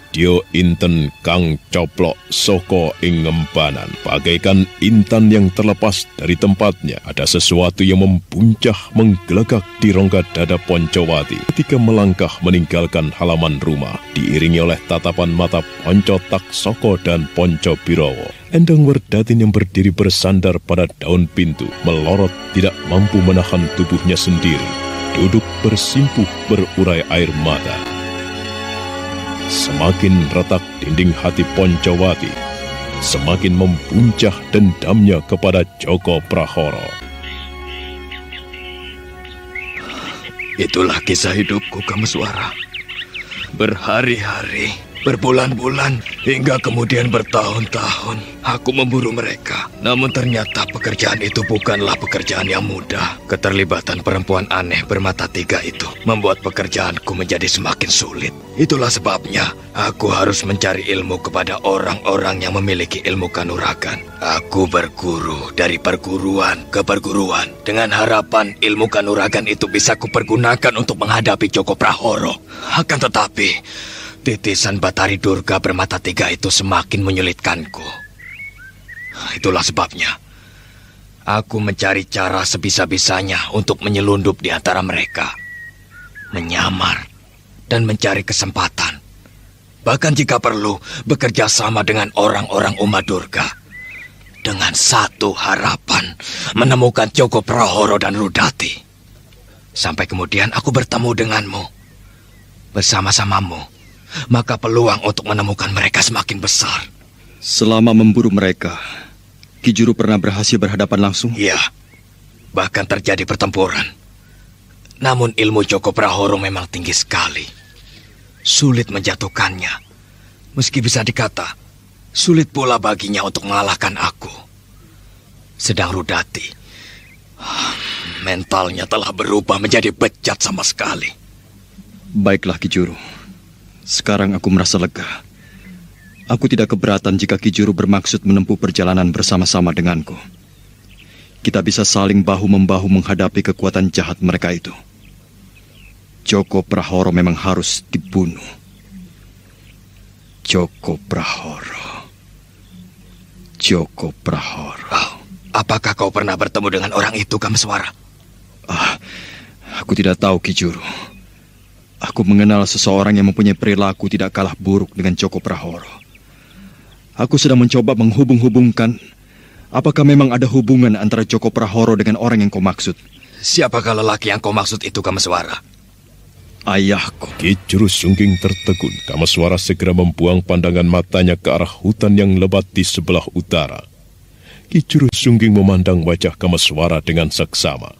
Sedya inten kang coplok saka ing ngembanan. Bagaikan intan yang terlepas dari tempatnya, ada sesuatu yang membuncah menggelegak di rongga dada Poncowati ketika melangkah meninggalkan halaman rumah, diiringi oleh tatapan mata Ponco Taksoko dan Ponco Birowo. Endang Werdatin yang berdiri bersandar pada daun pintu, melorot tidak mampu menahan tubuhnya sendiri, duduk bersimpuh berurai air mata. Semakin retak dinding hati Poncowati, semakin membuncah dendamnya kepada Joko Prahoro. Itulah kisah hidupku, Kameswara. Berhari-hari, berbulan-bulan, hingga kemudian bertahun-tahun aku memburu mereka. Namun ternyata pekerjaan itu bukanlah pekerjaan yang mudah. Keterlibatan perempuan aneh bermata tiga itu membuat pekerjaanku menjadi semakin sulit. Itulah sebabnya aku harus mencari ilmu kepada orang-orang yang memiliki ilmu kanuragan. Aku berguru dari perguruan ke perguruan dengan harapan ilmu kanuragan itu bisa kupergunakan untuk menghadapi Joko Prahoro. Akan tetapi titisan Batari Durga bermata tiga itu semakin menyulitkanku. Itulah sebabnya aku mencari cara sebisa-bisanya untuk menyelundup di antara mereka, menyamar dan mencari kesempatan. Bahkan jika perlu, bekerja sama dengan orang-orang umat Durga. Dengan satu harapan, menemukan Joko Prahoro dan Rudati. Sampai kemudian aku bertemu denganmu. Bersama-samamu, maka peluang untuk menemukan mereka semakin besar. Selama memburu mereka, Ki Juru pernah berhasil berhadapan langsung? Iya, bahkan terjadi pertempuran. Namun ilmu Joko Prahoro memang tinggi sekali. Sulit menjatuhkannya. Meski bisa dikata, sulit pula baginya untuk mengalahkan aku. Sedang Rudati, mentalnya telah berubah menjadi bejat sama sekali. Baiklah Ki Juru, sekarang aku merasa lega. Aku tidak keberatan jika Ki Juru bermaksud menempuh perjalanan bersama-sama denganku. Kita bisa saling bahu-membahu menghadapi kekuatan jahat mereka itu. Joko Prahoro memang harus dibunuh. Joko Prahoro. Joko Prahoro. Oh, apakah kau pernah bertemu dengan orang itu, Kameswara? Aku tidak tahu, Ki Juru. Aku mengenal seseorang yang mempunyai perilaku tidak kalah buruk dengan Joko Prahoro. Aku sedang mencoba menghubung-hubungkan apakah memang ada hubungan antara Joko Prahoro dengan orang yang kau maksud. Siapakah lelaki yang kau maksud itu, Kameswara? Ayahku. Ki Juru Sungging tertegun. Kameswara segera membuang pandangan matanya ke arah hutan yang lebat di sebelah utara. Ki Juru Sungging memandang wajah Kameswara dengan seksama.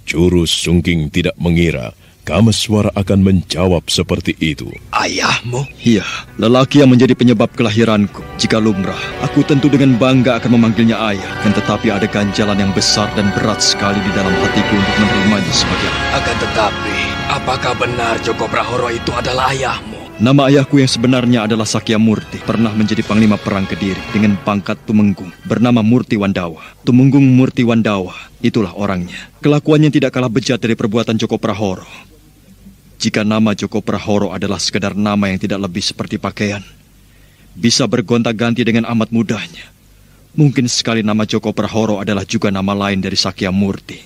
Juru Sungging tidak mengira Kameswara akan menjawab seperti itu. Ayahmu? Iya, lelaki yang menjadi penyebab kelahiranku. Jika lumrah, aku tentu dengan bangga akan memanggilnya ayah. Dan tetapi ada ganjalan yang besar dan berat sekali di dalam hatiku untuk menerimanya sebagai ayah. Akan tetapi, apakah benar Joko Prahoro itu adalah ayahmu? Nama ayahku yang sebenarnya adalah Sakya Murti, pernah menjadi panglima perang Kediri dengan pangkat Tumenggung, bernama Murti Wandawa. Tumenggung Murti Wandawa, itulah orangnya. Kelakuannya tidak kalah bejat dari perbuatan Joko Prahoro. Jika nama Joko Prahoro adalah sekedar nama yang tidak lebih seperti pakaian, bisa bergonta-ganti dengan amat mudahnya. Mungkin sekali nama Joko Prahoro adalah juga nama lain dari Sakya Murti.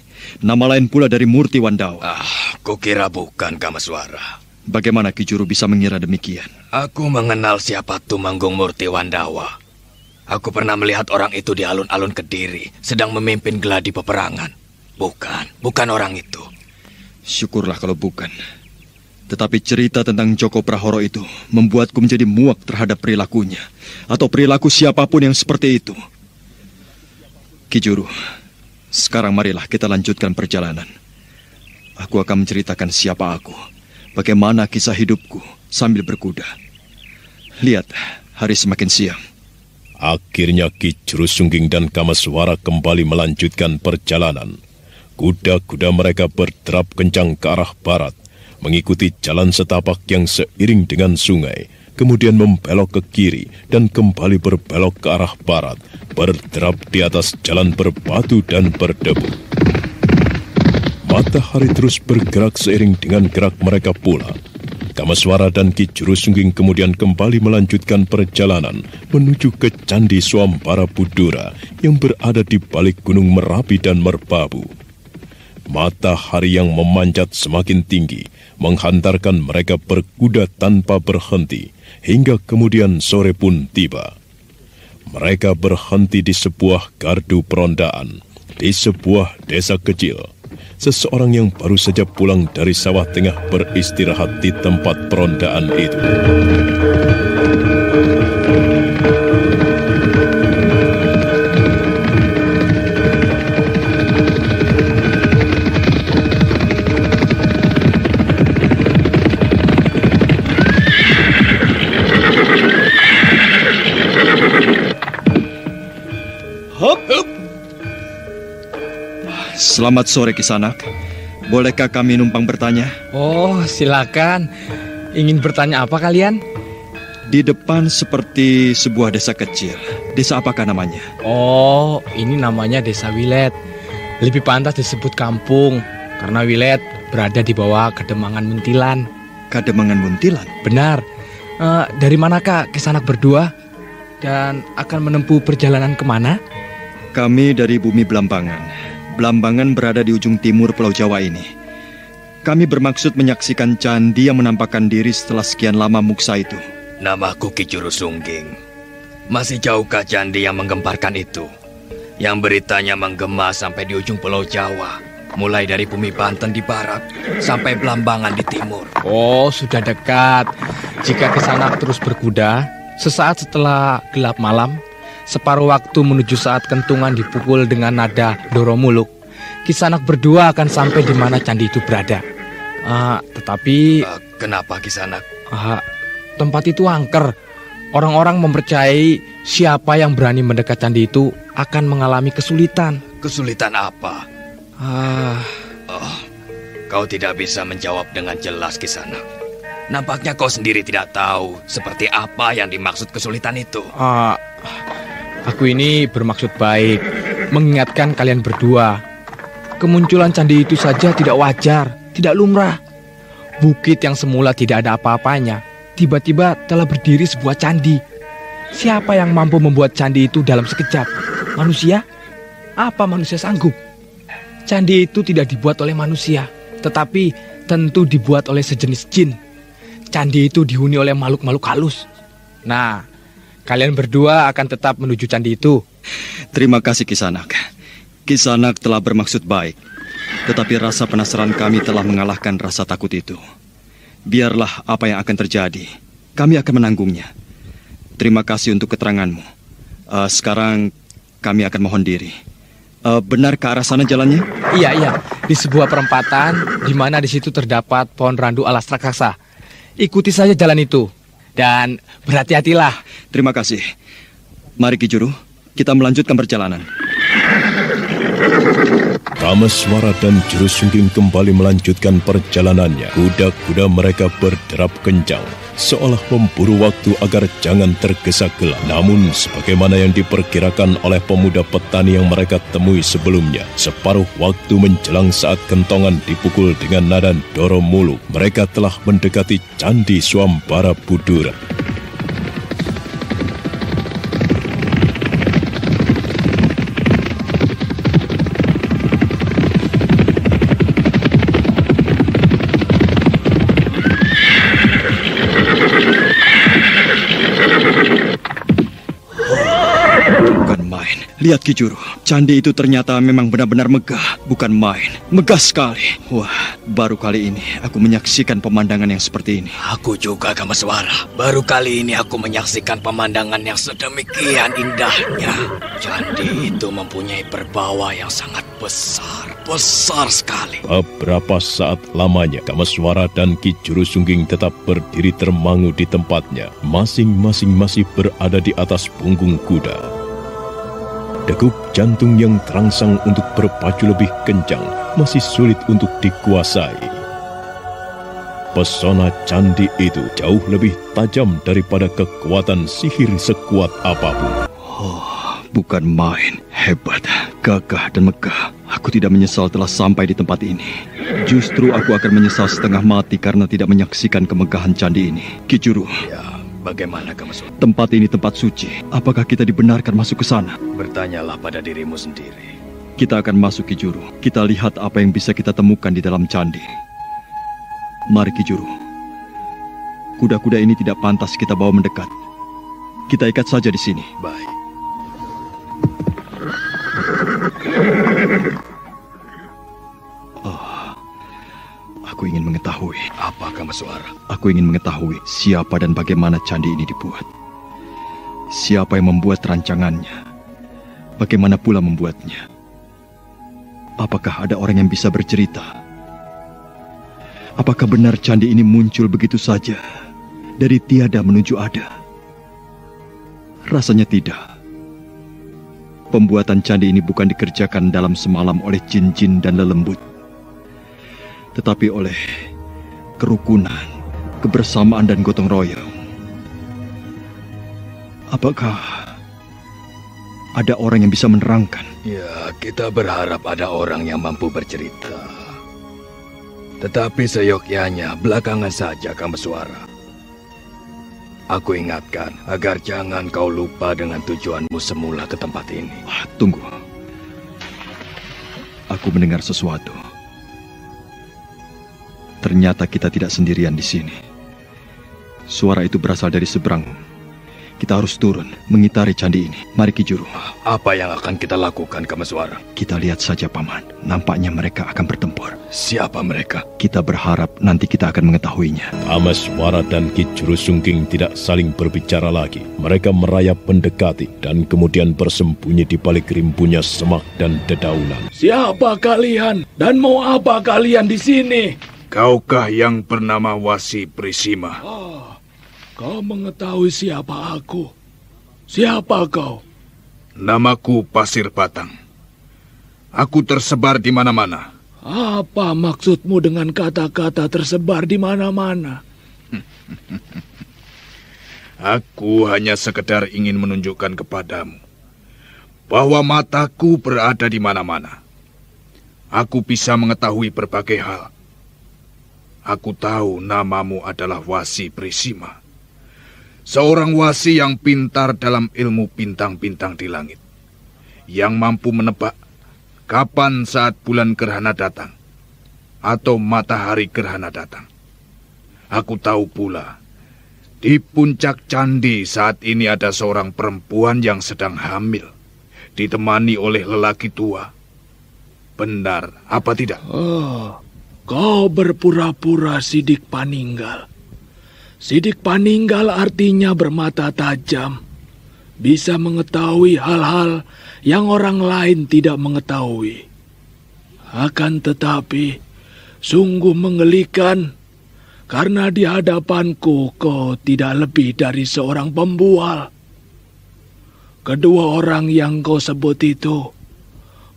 Nama lain pula dari Murti Wandawa. Kukira bukan, Kameswara. Bagaimana Ki Juru bisa mengira demikian? Aku mengenal siapa Tumenggung Murti Wandawa. Aku pernah melihat orang itu di alun-alun Kediri, sedang memimpin geladi peperangan. Bukan orang itu. Syukurlah kalau bukan. Tetapi cerita tentang Joko Prahoro itu membuatku menjadi muak terhadap perilakunya, atau perilaku siapapun yang seperti itu. Ki Juru, sekarang marilah kita lanjutkan perjalanan. Aku akan menceritakan siapa aku, bagaimana kisah hidupku sambil berkuda. Lihat, hari semakin siang. Akhirnya Ki Juru Sungging dan Kameswara kembali melanjutkan perjalanan. Kuda-kuda mereka berderap kencang ke arah barat, mengikuti jalan setapak yang seiring dengan sungai, kemudian membelok ke kiri dan kembali berbelok ke arah barat, berderap di atas jalan berbatu dan berdebu. Matahari terus bergerak seiring dengan gerak mereka pula. Kameswara dan Ki Jurusungging kemudian kembali melanjutkan perjalanan menuju ke Candi Swambara Budura yang berada di balik Gunung Merapi dan Merbabu. Matahari yang memanjat semakin tinggi menghantarkan mereka berkuda tanpa berhenti hingga kemudian sore pun tiba. Mereka berhenti di sebuah gardu perondaan di sebuah desa kecil. Seseorang yang baru saja pulang dari sawah tengah beristirahat di tempat perondaan itu. Selamat sore Kisanak. Bolehkah kami numpang bertanya? Oh, silakan. Ingin bertanya apa kalian? Di depan seperti sebuah desa kecil. Desa apakah namanya? Oh, ini namanya Desa Wilet. Lebih pantas disebut kampung karena Wilet berada di bawah Kademangan Muntilan. Kademangan Muntilan? Benar. Dari manakah Kisanak berdua? Dan akan menempuh perjalanan kemana? Kami dari bumi Blambangan. Blambangan berada di ujung timur Pulau Jawa ini. Kami bermaksud menyaksikan candi yang menampakkan diri setelah sekian lama muksa itu. Namaku Ki Jurusungging. Masih jauhkah candi yang menggemparkan itu? Yang beritanya menggema sampai di ujung Pulau Jawa. Mulai dari bumi Banten di barat sampai Blambangan di timur. Oh, sudah dekat. Jika Kisanak terus berkuda, sesaat setelah gelap malam, separuh waktu menuju saat kentungan dipukul dengan nada Doromuluk, Kisanak berdua akan sampai di mana candi itu berada. Tetapi kenapa Kisanak? Tempat itu angker. Orang-orang mempercayai siapa yang berani mendekat candi itu akan mengalami kesulitan. Kesulitan apa? Kau tidak bisa menjawab dengan jelas Kisanak. Nampaknya kau sendiri tidak tahu seperti apa yang dimaksud kesulitan itu. Aku ini bermaksud baik, mengingatkan kalian berdua. Kemunculan candi itu saja tidak wajar, tidak lumrah. Bukit yang semula tidak ada apa-apanya, tiba-tiba telah berdiri sebuah candi. Siapa yang mampu membuat candi itu dalam sekejap? Manusia? Apa manusia sanggup? Candi itu tidak dibuat oleh manusia, tetapi tentu dibuat oleh sejenis jin. Candi itu dihuni oleh makhluk-makhluk halus. Nah, kalian berdua akan tetap menuju candi itu. Terima kasih Kisanak. Kisanak telah bermaksud baik. Tetapi rasa penasaran kami telah mengalahkan rasa takut itu. Biarlah apa yang akan terjadi. Kami akan menanggungnya. Terima kasih untuk keteranganmu. Sekarang kami akan mohon diri. Benar ke arah sana jalannya? Iya. Di sebuah perempatan, di mana di situ terdapat pohon randu alas raksasa. Ikuti saja jalan itu. Dan berhati-hatilah. Terima kasih. Mari Ki Juru, kita melanjutkan perjalanan. Kameswara dan Jurusungging kembali melanjutkan perjalanannya. Kuda-kuda mereka berderap kencang, seolah memburu waktu agar jangan tergesa-gela. Namun, sebagaimana yang diperkirakan oleh pemuda petani yang mereka temui sebelumnya, separuh waktu menjelang saat kentongan dipukul dengan nada Doromuluk, mereka telah mendekati Candi Swambara Budura. Lihat Ki Juru, candi itu ternyata memang benar-benar megah, bukan main. Megah sekali. Wah, baru kali ini aku menyaksikan pemandangan yang seperti ini. Aku juga Kameswara. Baru kali ini aku menyaksikan pemandangan yang sedemikian indahnya. Candi itu mempunyai perbawa yang sangat besar. Besar sekali. Beberapa saat lamanya, Kameswara dan Ki Jurusungging tetap berdiri termangu di tempatnya. Masing-masing masih berada di atas punggung kuda. Degup jantung yang terangsang untuk berpacu lebih kencang masih sulit untuk dikuasai. Pesona candi itu jauh lebih tajam daripada kekuatan sihir sekuat apapun. Bukan main. Hebat, gagah dan megah. Aku tidak menyesal telah sampai di tempat ini. Justru aku akan menyesal setengah mati karena tidak menyaksikan kemegahan candi ini. Ki Juru. Ya, bagaimana Kamaswara? Tempat ini tempat suci. Apakah kita dibenarkan masuk ke sana? Bertanyalah pada dirimu sendiri. Kita akan masuk, Ki Juru. Kita lihat apa yang bisa kita temukan di dalam candi. Mari, Ki Juru. Kuda-kuda ini tidak pantas kita bawa mendekat. Kita ikat saja di sini. Baik. Aku ingin mengetahui. Apa Kamaswara? Aku ingin mengetahui siapa dan bagaimana candi ini dibuat. Siapa yang membuat rancangannya? Bagaimana pula membuatnya? Apakah ada orang yang bisa bercerita? Apakah benar candi ini muncul begitu saja, dari tiada menuju ada? Rasanya tidak. Pembuatan candi ini bukan dikerjakan dalam semalam oleh jin-jin dan lelembut, tetapi oleh kerukunan, kebersamaan, dan gotong royong. Apakah ada orang yang bisa menerangkan? Ya, kita berharap ada orang yang mampu bercerita. Tetapi seyogyanya belakangan saja Kamaswara. Aku ingatkan agar jangan kau lupa dengan tujuanmu semula ke tempat ini. Tunggu. Aku mendengar sesuatu. Ternyata kita tidak sendirian di sini. Suara itu berasal dari seberang. Kita harus turun, mengitari candi ini. Mari Ki Juru. Apa yang akan kita lakukan, Kamaswara? Kita lihat saja, Paman. Nampaknya mereka akan bertempur. Siapa mereka? Kita berharap nanti kita akan mengetahuinya. Kamaswara dan Ki Juru Sungging tidak saling berbicara lagi. Mereka merayap mendekati dan kemudian bersembunyi di balik rimbunya semak dan dedaunan. Siapa kalian dan mau apa kalian di sini? Kaukah yang bernama Wasi Prisima? Kau mengetahui siapa aku? Siapa kau? Namaku Pasir Batang. Aku tersebar di mana-mana. Apa maksudmu dengan kata-kata tersebar di mana-mana? Aku hanya sekedar ingin menunjukkan kepadamu bahwa mataku berada di mana-mana. Aku bisa mengetahui berbagai hal. Aku tahu namamu adalah Wasi Prisima. Seorang wasi yang pintar dalam ilmu bintang-bintang di langit. Yang mampu menebak kapan saat bulan gerhana datang atau matahari gerhana datang. Aku tahu pula, di puncak candi saat ini ada seorang perempuan yang sedang hamil, ditemani oleh lelaki tua. Benar, apa tidak? Kau berpura-pura Sidik Paninggal. Sidik Paninggal artinya bermata tajam, bisa mengetahui hal-hal yang orang lain tidak mengetahui. Akan tetapi, sungguh menggelikan, karena di hadapanku kau tidak lebih dari seorang pembual. Kedua orang yang kau sebut itu,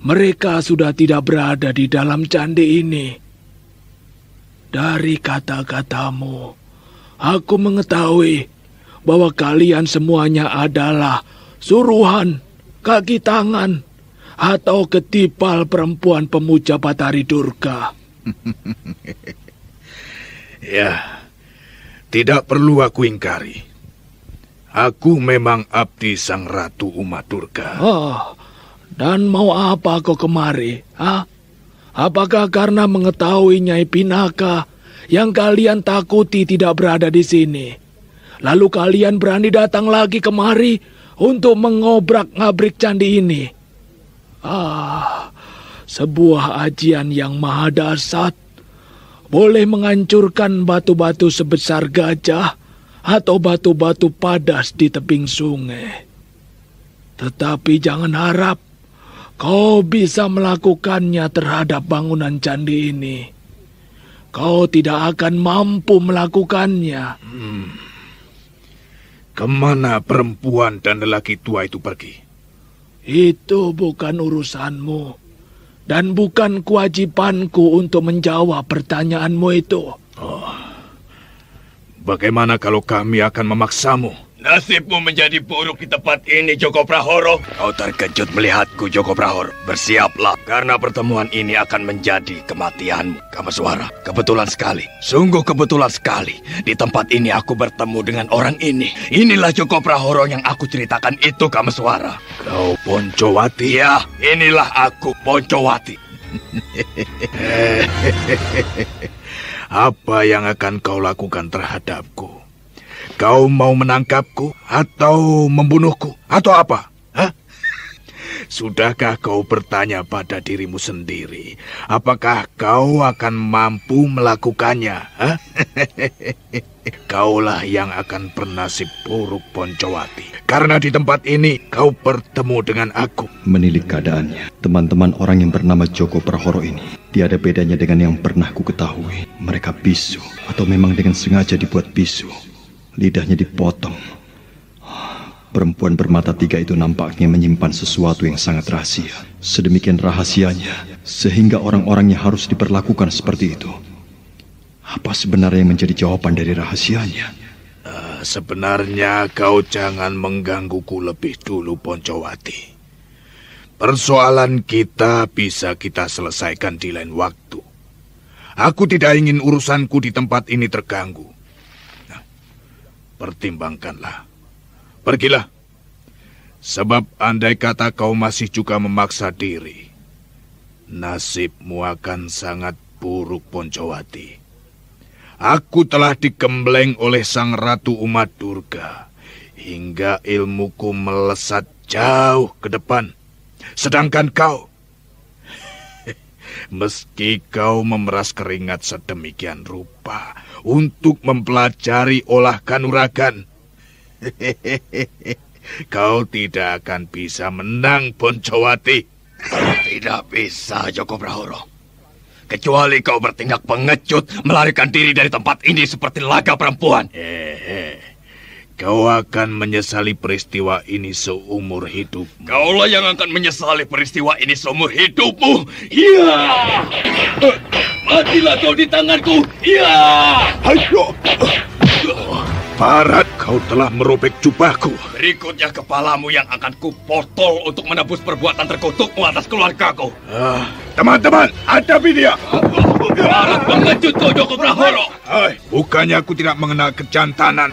mereka sudah tidak berada di dalam candi ini. Dari kata-katamu, aku mengetahui bahwa kalian semuanya adalah suruhan, kaki tangan, atau ketipal perempuan pemuja Batari Durga. Ya, tidak perlu aku ingkari. Aku memang abdi Sang Ratu Uma Durga. Dan mau apa kau kemari? Apakah karena mengetahui Nyai Pinaka yang kalian takuti tidak berada di sini, lalu kalian berani datang lagi kemari untuk mengobrak-ngabrik candi ini? Sebuah ajian yang maha dahsyat, boleh menghancurkan batu-batu sebesar gajah atau batu-batu padas di tebing sungai. Tetapi jangan harap kau bisa melakukannya terhadap bangunan candi ini. Kau tidak akan mampu melakukannya. Kemana perempuan dan lelaki tua itu pergi? Itu bukan urusanmu. Dan bukan kewajibanku untuk menjawab pertanyaanmu itu. Bagaimana kalau kami akan memaksamu? Nasibmu menjadi buruk di tempat ini, Joko Prahoro. Kau terkejut melihatku, Joko Prahoro. Bersiaplah, karena pertemuan ini akan menjadi kematianmu, Kameswara. Kebetulan sekali, sungguh kebetulan sekali. Di tempat ini aku bertemu dengan orang ini. Inilah Joko Prahoro yang aku ceritakan itu, Kameswara. Kau Poncowati? Ya, inilah aku, Poncowati. Apa yang akan kau lakukan terhadapku? Kau mau menangkapku atau membunuhku atau apa? Hah? Sudahkah kau bertanya pada dirimu sendiri? Apakah kau akan mampu melakukannya? Hah? Kaulah yang akan bernasib buruk, Poncowati. Karena di tempat ini kau bertemu dengan aku. Menilik keadaannya, teman-teman orang yang bernama Joko Prahoro ini tiada bedanya dengan yang pernah ku ketahui. Mereka bisu atau memang dengan sengaja dibuat bisu. Lidahnya dipotong. Perempuan bermata tiga itu nampaknya menyimpan sesuatu yang sangat rahasia. Sedemikian rahasianya, sehingga orang-orangnya harus diperlakukan seperti itu. Apa sebenarnya yang menjadi jawaban dari rahasianya? Sebenarnya kau jangan menggangguku lebih dulu, Poncowati. Persoalan kita bisa kita selesaikan di lain waktu. Aku tidak ingin urusanku di tempat ini terganggu. Pertimbangkanlah. Pergilah. Sebab andai kata kau masih juga memaksa diri, nasibmu akan sangat buruk, Poncowati. Aku telah digembleng oleh Sang Ratu Umat Durga hingga ilmuku melesat jauh ke depan. Sedangkan kau, meski kau memeras keringat sedemikian rupa untuk mempelajari olah kanuragan, kau tidak akan bisa menang, Poncowati. Tidak bisa, Joko Prahoro. Kecuali kau bertindak pengecut, melarikan diri dari tempat ini seperti laga perempuan. Kau akan menyesali peristiwa ini seumur hidup. Kaulah yang akan menyesali peristiwa ini seumur hidupmu. Iya! Matilah kau di tanganku. Iya! Ayo! Barat, kau telah merobek jubahku. Berikutnya kepalamu yang akan kupotol untuk menebus perbuatan terkutukmu atas keluargaku. Teman-teman, hadapi dia. Barat pengecut kau, Joko Prahoro. Bukannya aku tidak mengenal kejantanan,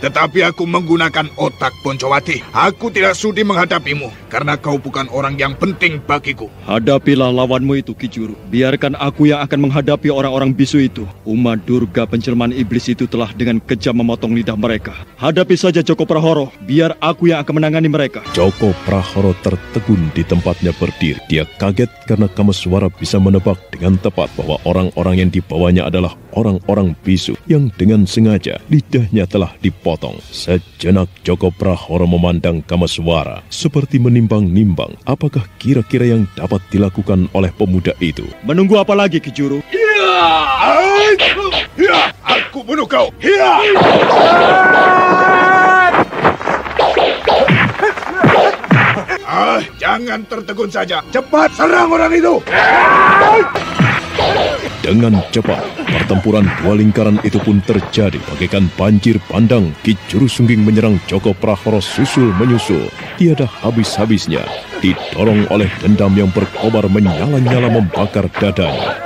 tetapi aku menggunakan otak, Poncowati. Aku tidak sudi menghadapimu, karena kau bukan orang yang penting bagiku. Hadapilah lawanmu itu, Ki Juru. Biarkan aku yang akan menghadapi orang-orang bisu itu. Umat Durga penjelmaan iblis itu telah dengan kejam memotong lidah mereka. Hadapi saja Joko Prahoro, biar aku yang akan menangani mereka. Joko Prahoro tertegun di tempatnya berdiri. Dia kaget karena Kameswara bisa menebak dengan tepat bahwa orang-orang yang dibawanya adalah orang-orang bisu yang dengan sengaja lidahnya telah dipotong. Sejenak Joko Prahoro memandang Kameswara seperti menimbang-nimbang apakah kira-kira yang dapat dilakukan oleh pemuda itu. Menunggu apa lagi, Ki Juru? Aku bunuh kau. Jangan tertegun saja. Cepat serang orang itu. Dengan cepat, pertempuran dua lingkaran itu pun terjadi bagaikan banjir bandang. Ki Juru Sungging menyerang Joko Prahoro susul menyusul. Tiada habis-habisnya, didorong oleh dendam yang berkobar menyala-nyala membakar dadanya.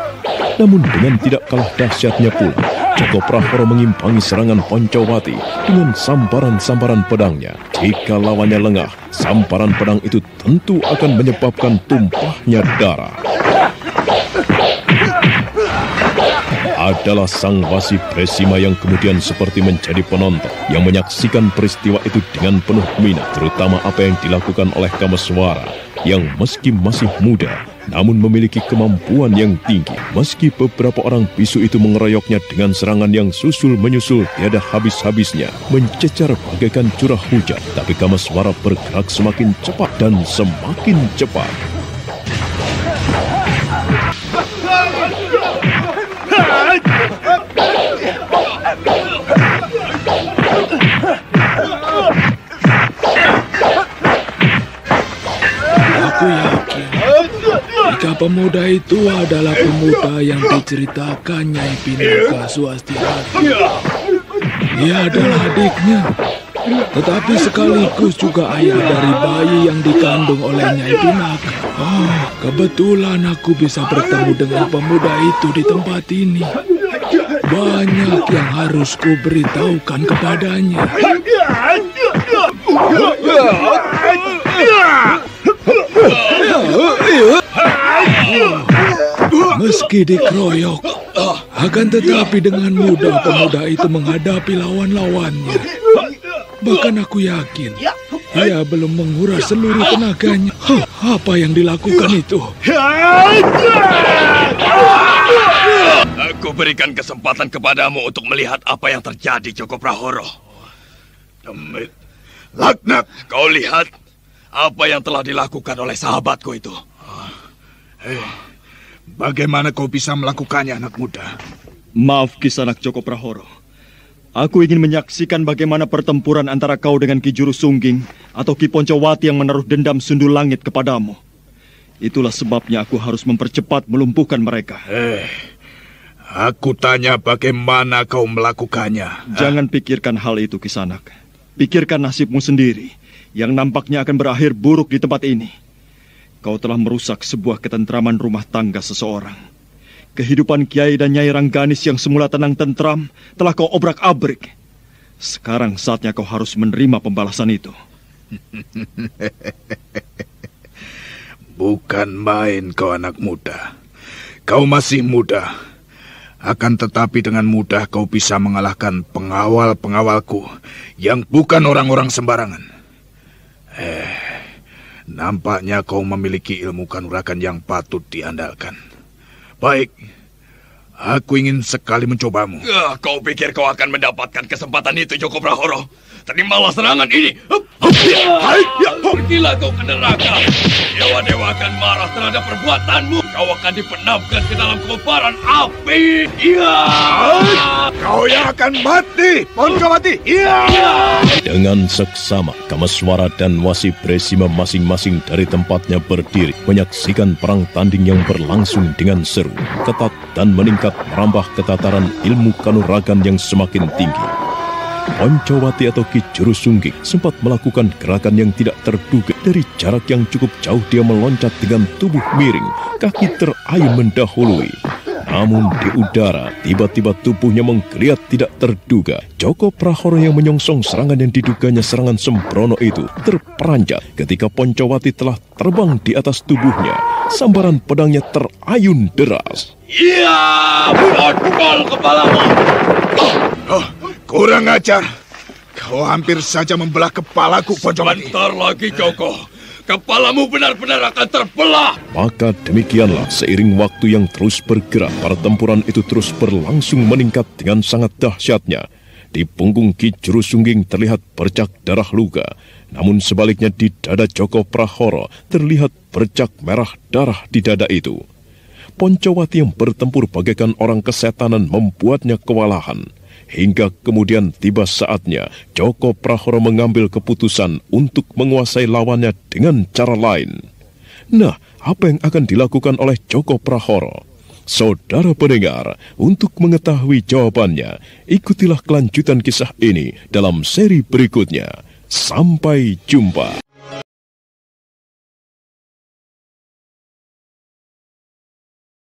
Namun dengan tidak kalah dahsyatnya pula, Joko Prahoro mengimbangi serangan Poncowati dengan sambaran-sambaran pedangnya. Jika lawannya lengah, sambaran pedang itu tentu akan menyebabkan tumpahnya darah. Adalah Sang Wasi Bresima yang kemudian seperti menjadi penonton yang menyaksikan peristiwa itu dengan penuh minat, terutama apa yang dilakukan oleh Kameswara yang meski masih muda namun memiliki kemampuan yang tinggi. Meski beberapa orang bisu itu mengeroyoknya dengan serangan yang susul menyusul tiada habis-habisnya, mencecar bagaikan curah hujan, tapi Kameswara bergerak semakin cepat dan semakin cepat. Aku yakin jika pemuda itu adalah pemuda yang diceritakan Nyai Pinaka Swastirati. Dia adalah adiknya, tetapi sekaligus juga ayah dari bayi yang dikandung oleh Nyai Pinaka. Oh, kebetulan aku bisa bertemu dengan pemuda itu di tempat ini. Banyak yang harus kuberitahukan kepadanya. Meski dikeroyok, akan tetapi dengan mudah pemuda itu menghadapi lawan-lawannya. Bahkan aku yakin, ia belum menguras seluruh tenaganya. Apa yang dilakukan itu? Aku berikan kesempatan kepadamu untuk melihat apa yang terjadi, Joko Prahoro. Demit, laknat. Kau lihat apa yang telah dilakukan oleh sahabatku itu. Bagaimana kau bisa melakukannya, anak muda? Maaf, Kisanak Joko Prahoro. Aku ingin menyaksikan bagaimana pertempuran antara kau dengan Ki Juru Sungging atau Ki Poncowati yang menaruh dendam sundul langit kepadamu. Itulah sebabnya aku harus mempercepat melumpuhkan mereka. Aku tanya bagaimana kau melakukannya. Jangan pikirkan hal itu, Kisanak. Pikirkan nasibmu sendiri, yang nampaknya akan berakhir buruk di tempat ini. Kau telah merusak sebuah ketentraman rumah tangga seseorang. Kehidupan Kiai dan Nyai Rangganis yang semula tenang tentram telah kau obrak-abrik. Sekarang saatnya kau harus menerima pembalasan itu. Bukan main kau, anak muda. Kau masih muda. Akan tetapi dengan mudah kau bisa mengalahkan pengawal-pengawalku yang bukan orang-orang sembarangan. Nampaknya kau memiliki ilmu kanuragan yang patut diandalkan. Baik, aku ingin sekali mencobamu. Kau pikir kau akan mendapatkan kesempatan itu, Joko Prahoro? Terimalah serangan ini. Pergilah kau ke neraka. Dewa-dewa akan marah terhadap perbuatanmu. Kau akan dipenamkan ke dalam kobaran api. Kau yang akan mati, Poncowati. Dengan seksama, Kamaswara dan Wasi Bresima masing-masing dari tempatnya berdiri, menyaksikan perang tanding yang berlangsung dengan seru, ketat dan meningkat merambah ke tataran ilmu kanuragan yang semakin tinggi. Poncowati atau Ki Juru Sungging sempat melakukan gerakan yang tidak terduga. Dari jarak yang cukup jauh dia meloncat dengan tubuh miring, kaki terayun mendahului. Namun di udara, tiba-tiba tubuhnya menggeliat tidak terduga. Joko Prahoro yang menyongsong serangan yang diduganya serangan sembrono itu terperanjat ketika Poncowati telah terbang di atas tubuhnya. Sambaran pedangnya terayun deras. Pukul kepalamu. Kurang ajar. Kau hampir saja membelah kepalaku, Poncowati. Sebentar lagi, Joko. Kepalamu benar-benar akan terbelah. Maka demikianlah seiring waktu yang terus bergerak, pertempuran itu terus berlangsung meningkat dengan sangat dahsyatnya. Di punggung Ki Juru Sungging terlihat bercak darah luka. Namun sebaliknya di dada Joko Prahoro terlihat bercak merah darah di dada itu. Poncowati yang bertempur bagaikan orang kesetanan membuatnya kewalahan. Hingga kemudian tiba saatnya Joko Prahoro mengambil keputusan untuk menguasai lawannya dengan cara lain. Nah, apa yang akan dilakukan oleh Joko Prahoro? Saudara pendengar, untuk mengetahui jawabannya, ikutilah kelanjutan kisah ini dalam seri berikutnya. Sampai jumpa.